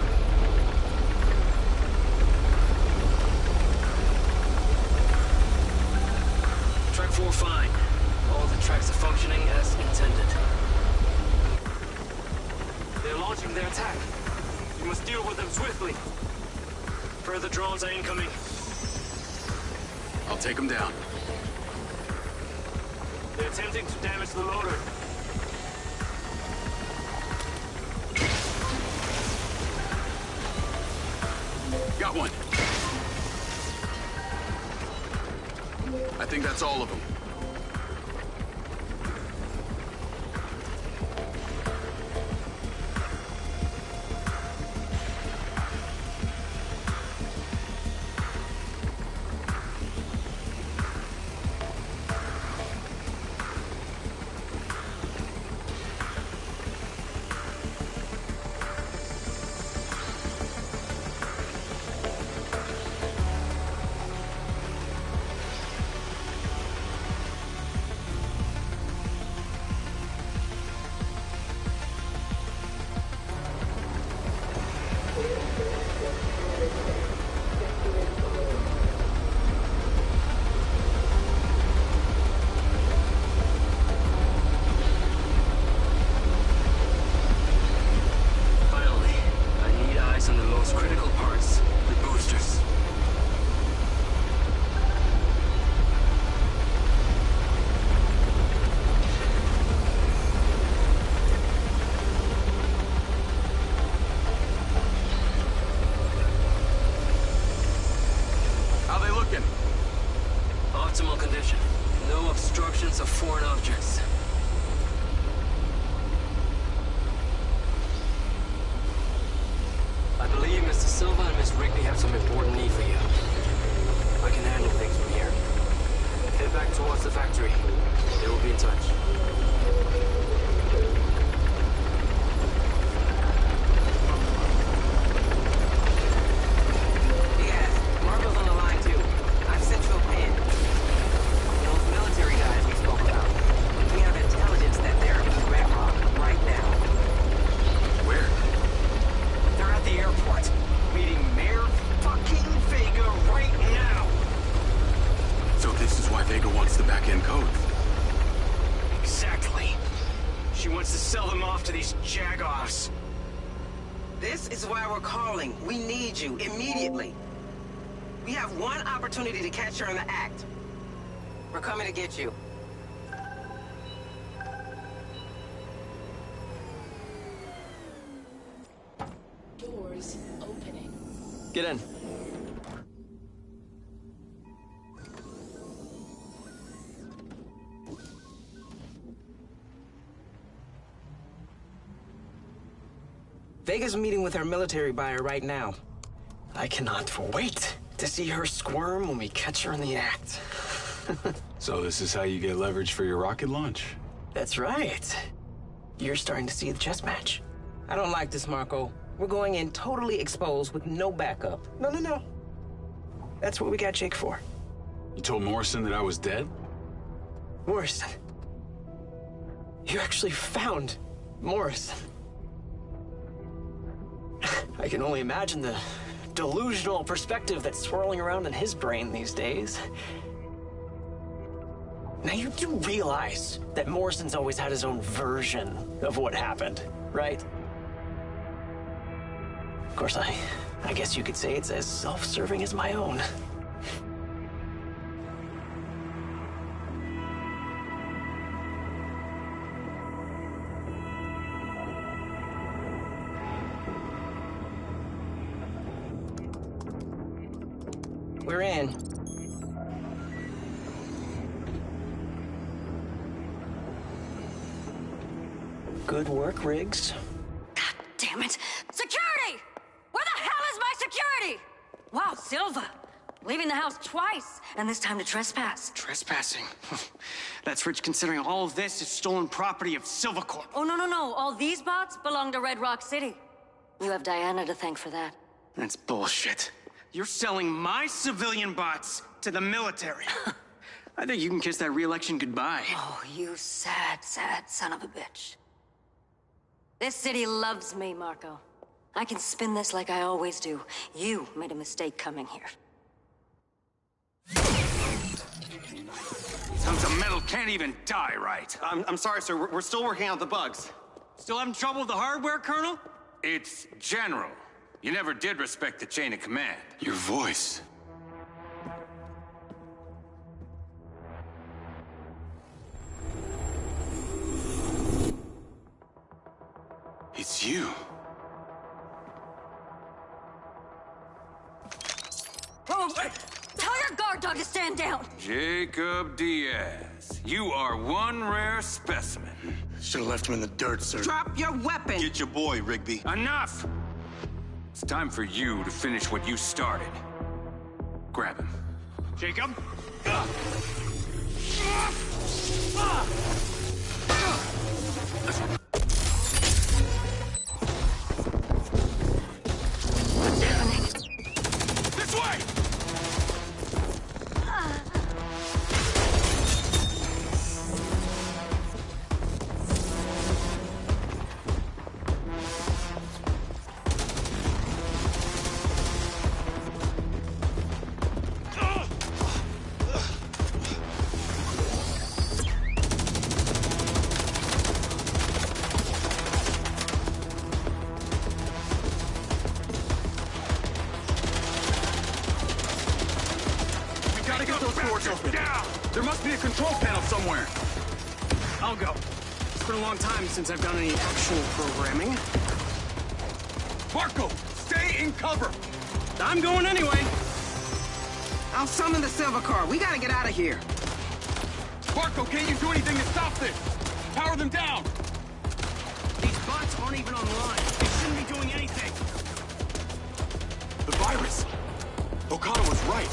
Speaker 16: Track 4 fine. All the tracks are functioning as intended. They're launching their attack. You must deal with them swiftly. Further drones are incoming.
Speaker 1: I'll take them down.
Speaker 16: They're attempting to damage the loader.
Speaker 1: Got one. I think that's all of them.
Speaker 4: obstructions of foreign objects. I believe Mr. Silva and Miss Rigby have some important need for you. I can handle things from here. Head back towards the factory. They will be in touch. This is why we're calling. We need you immediately. We have one opportunity to catch her in the act. We're coming to get you.
Speaker 18: Doors opening.
Speaker 3: Get in.
Speaker 4: Vega's meeting with her military buyer right now.
Speaker 3: I cannot wait to see her squirm when we catch her in the act.
Speaker 9: So this is how you get leverage for your rocket launch?
Speaker 3: That's right. You're starting to see the chess match.
Speaker 4: I don't like this, Marco. We're going in totally exposed with no backup. No. That's what we got Jake for.
Speaker 9: You told Morrison that I was dead?
Speaker 3: Morrison? You actually found Morrison? I can only imagine the delusional perspective that's swirling around in his brain these days. Now, you do realize that Morrison's always had his own version of what happened, right? Of course, I guess you could say it's as self-serving as my own.
Speaker 4: We're in.
Speaker 3: Good work, Riggs.
Speaker 19: God damn it! Security! Where the hell is my security? Wow, Silva. Leaving the house twice, and this time to trespass.
Speaker 3: Trespassing? That's rich considering all of this is stolen property of Silva Corp.
Speaker 19: Oh, no. All these bots belong to Red Rock City. You have Diana to thank for that.
Speaker 3: That's bullshit. You're selling my civilian bots to the military. I think you can kiss that re-election goodbye.
Speaker 19: Oh, you sad son of a bitch. This city loves me, Marco. I can spin this like I always do. You made a mistake coming here.
Speaker 3: Tons of metal can't even die right.
Speaker 15: I'm sorry, sir. We're still working out the bugs.
Speaker 3: Still having trouble with the hardware, Colonel?
Speaker 20: It's General. You never did respect the chain of command.
Speaker 9: Your voice. It's you.
Speaker 19: Oh, tell your guard dog to stand down!
Speaker 20: Jacob Diaz, you are one rare specimen.
Speaker 8: Should have left him in the dirt, sir.
Speaker 4: Drop your weapon!
Speaker 13: Get your boy, Rigby.
Speaker 20: Enough! It's time for you to finish what you started. Grab him.
Speaker 3: Jacob?
Speaker 20: This way!
Speaker 1: There must be a control panel somewhere.
Speaker 3: I'll go. It's been a long time since I've done any actual programming.
Speaker 1: Marco, stay in cover.
Speaker 3: I'm going anyway.
Speaker 4: I'll summon the silver car. We gotta get out of here.
Speaker 1: Marco, can't you do anything to stop this? Power them down!
Speaker 3: These bots aren't even online. They shouldn't be doing anything.
Speaker 1: The virus! Okada was right.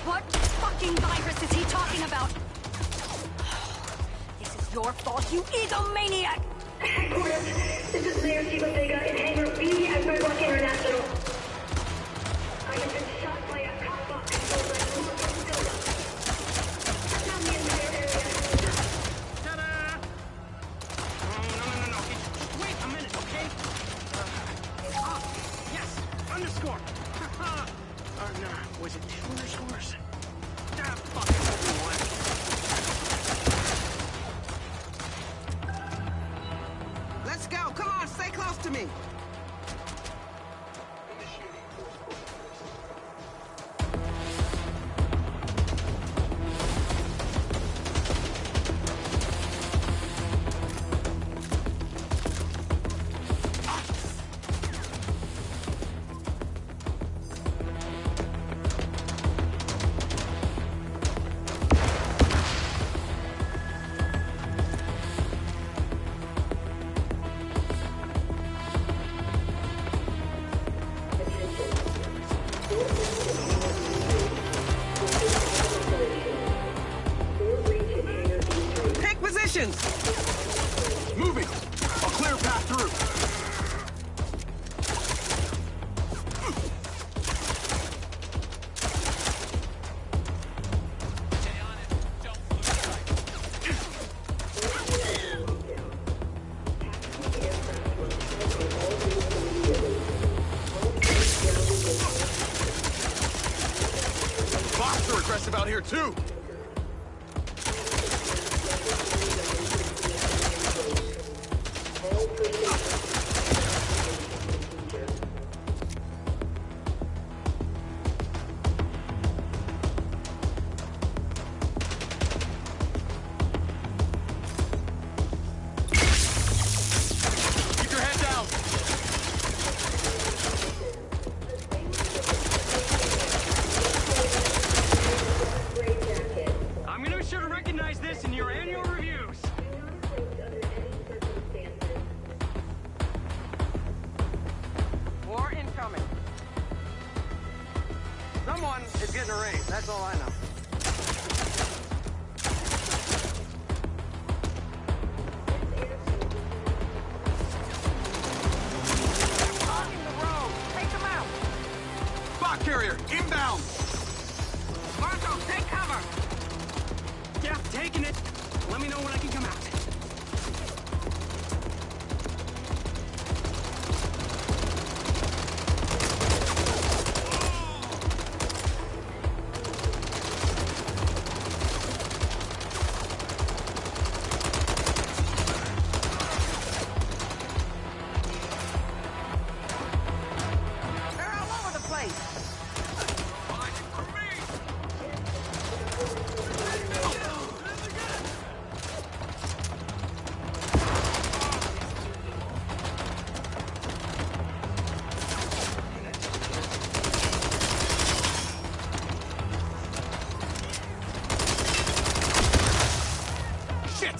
Speaker 19: What fucking virus is he talking about? This is your fault, you egomaniac!
Speaker 6: Headquarters, this is Mayor Shiva Vega in Hangar B at Birdwalk International. I have been shot by a cop controlled by Marco Silva. Shut down the entire area.
Speaker 3: Ta-da! No. Okay, just wait a minute, okay? Yes, underscore. No, was it 2 underscores? Ah, fuck it, everyone.
Speaker 4: Let's go. Come on, stay close to me. Take positions.
Speaker 1: Moving! A clear path through! Bots are aggressive out here, too! Keep your head down!
Speaker 3: I'm gonna be sure to recognize this in your annual reviews.
Speaker 4: War incoming. Someone is getting a raise, that's all I know. Blocking the road. Take them out.
Speaker 1: Bot carrier, inbound!
Speaker 4: Marco, take cover.
Speaker 3: Yeah, taking it. Let me know when I can come out.
Speaker 4: They're all over the place.
Speaker 1: Shit!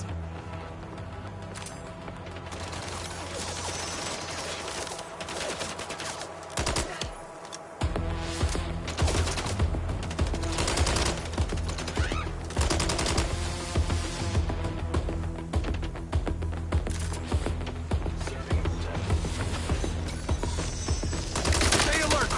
Speaker 1: Stay alert!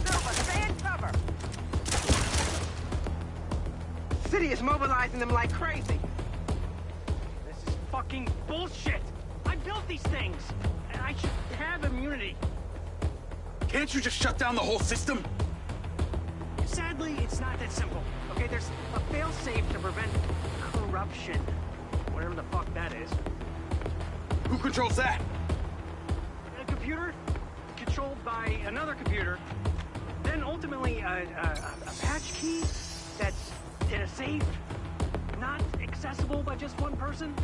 Speaker 4: Silva, stay in cover. City is mobilizing them like crazy.
Speaker 3: This is fucking bullshit. I built these things, and I should have immunity.
Speaker 1: Can't you just shut down the whole system?
Speaker 3: Sadly, it's not that simple. Okay, there's a fail-safe to prevent corruption. Whatever the fuck that is.
Speaker 1: Who controls that?
Speaker 3: A computer controlled by another computer, then ultimately a patch key that's in a safe, not accessible by just one person.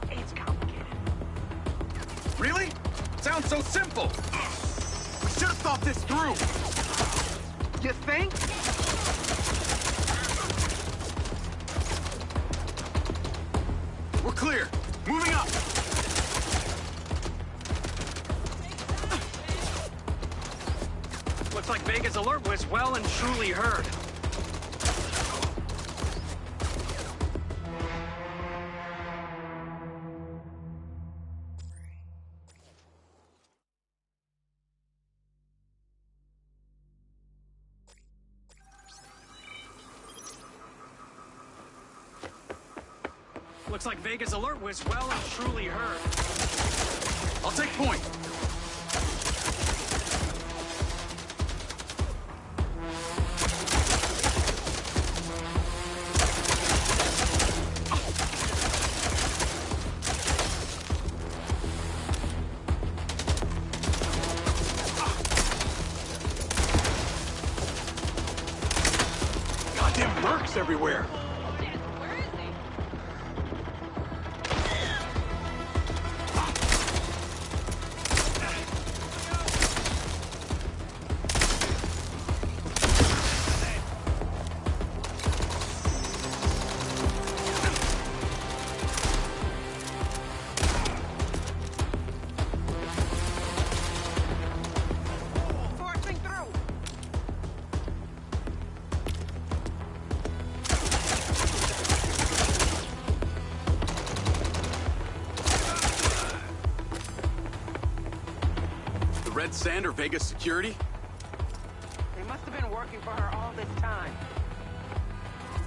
Speaker 3: It's complicated.
Speaker 1: Really? Sounds so simple. We should have thought this through.
Speaker 3: You think?
Speaker 1: We're clear. Moving up.
Speaker 3: Looks like Vega's alert was well and truly heard. Looks like Vega's alert was well and truly heard.
Speaker 1: I'll take point. Goddamn mercs everywhere.
Speaker 4: Forcing through.
Speaker 1: The Red Sand or Vegas security?
Speaker 3: They must have been working for her all this time.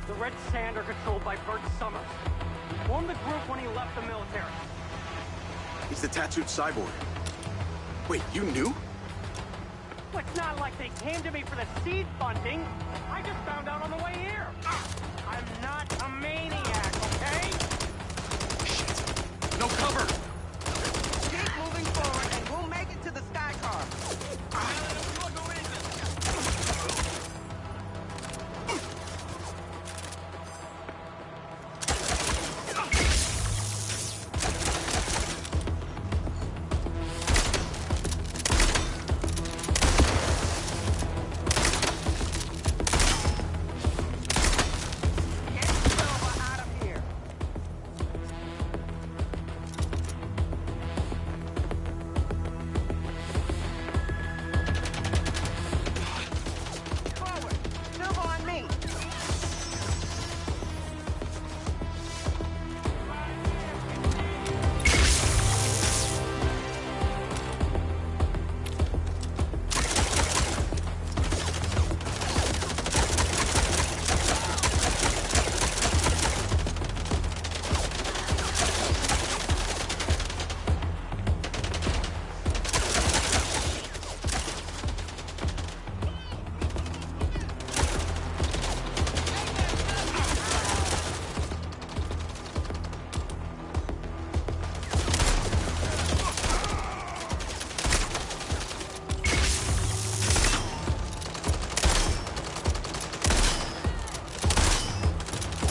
Speaker 3: The Red Sand are controlled by Bert Summers. He formed the group when he left the military.
Speaker 1: He's the tattooed cyborg. Wait, you knew?
Speaker 3: Well, it's not like they came to me for the seed funding. I just found out on the way here. I'm not a maniac, okay?
Speaker 1: No cover!
Speaker 4: Keep moving forward and we'll make it to the sky car. Get Silva out of here. Forward. Silva on me.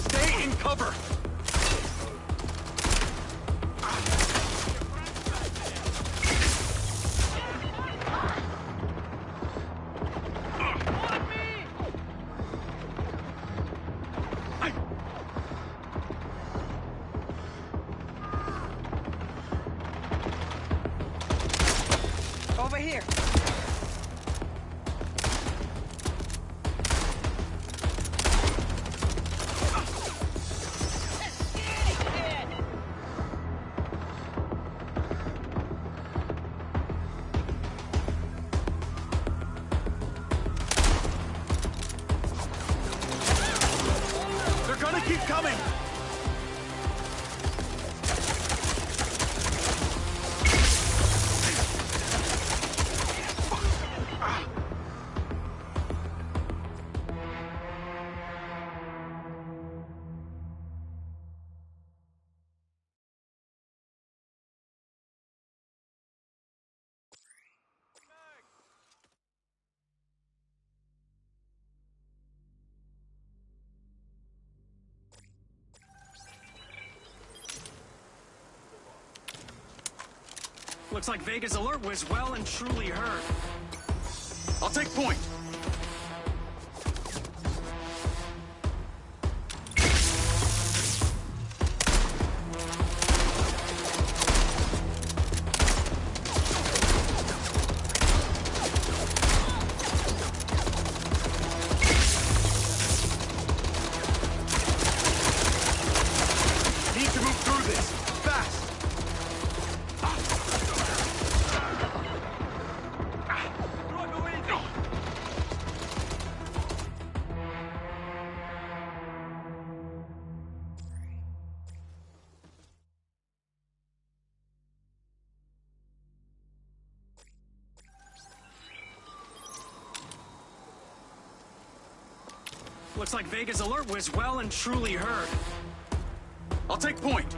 Speaker 1: Stay in cover!
Speaker 4: Over here.
Speaker 1: They're gonna keep coming!
Speaker 3: Looks like Vega's alert was well and truly heard.
Speaker 1: I'll take point. Need to move through this. Fast.
Speaker 3: Looks like Vega's alert was well and truly heard.
Speaker 1: I'll take point.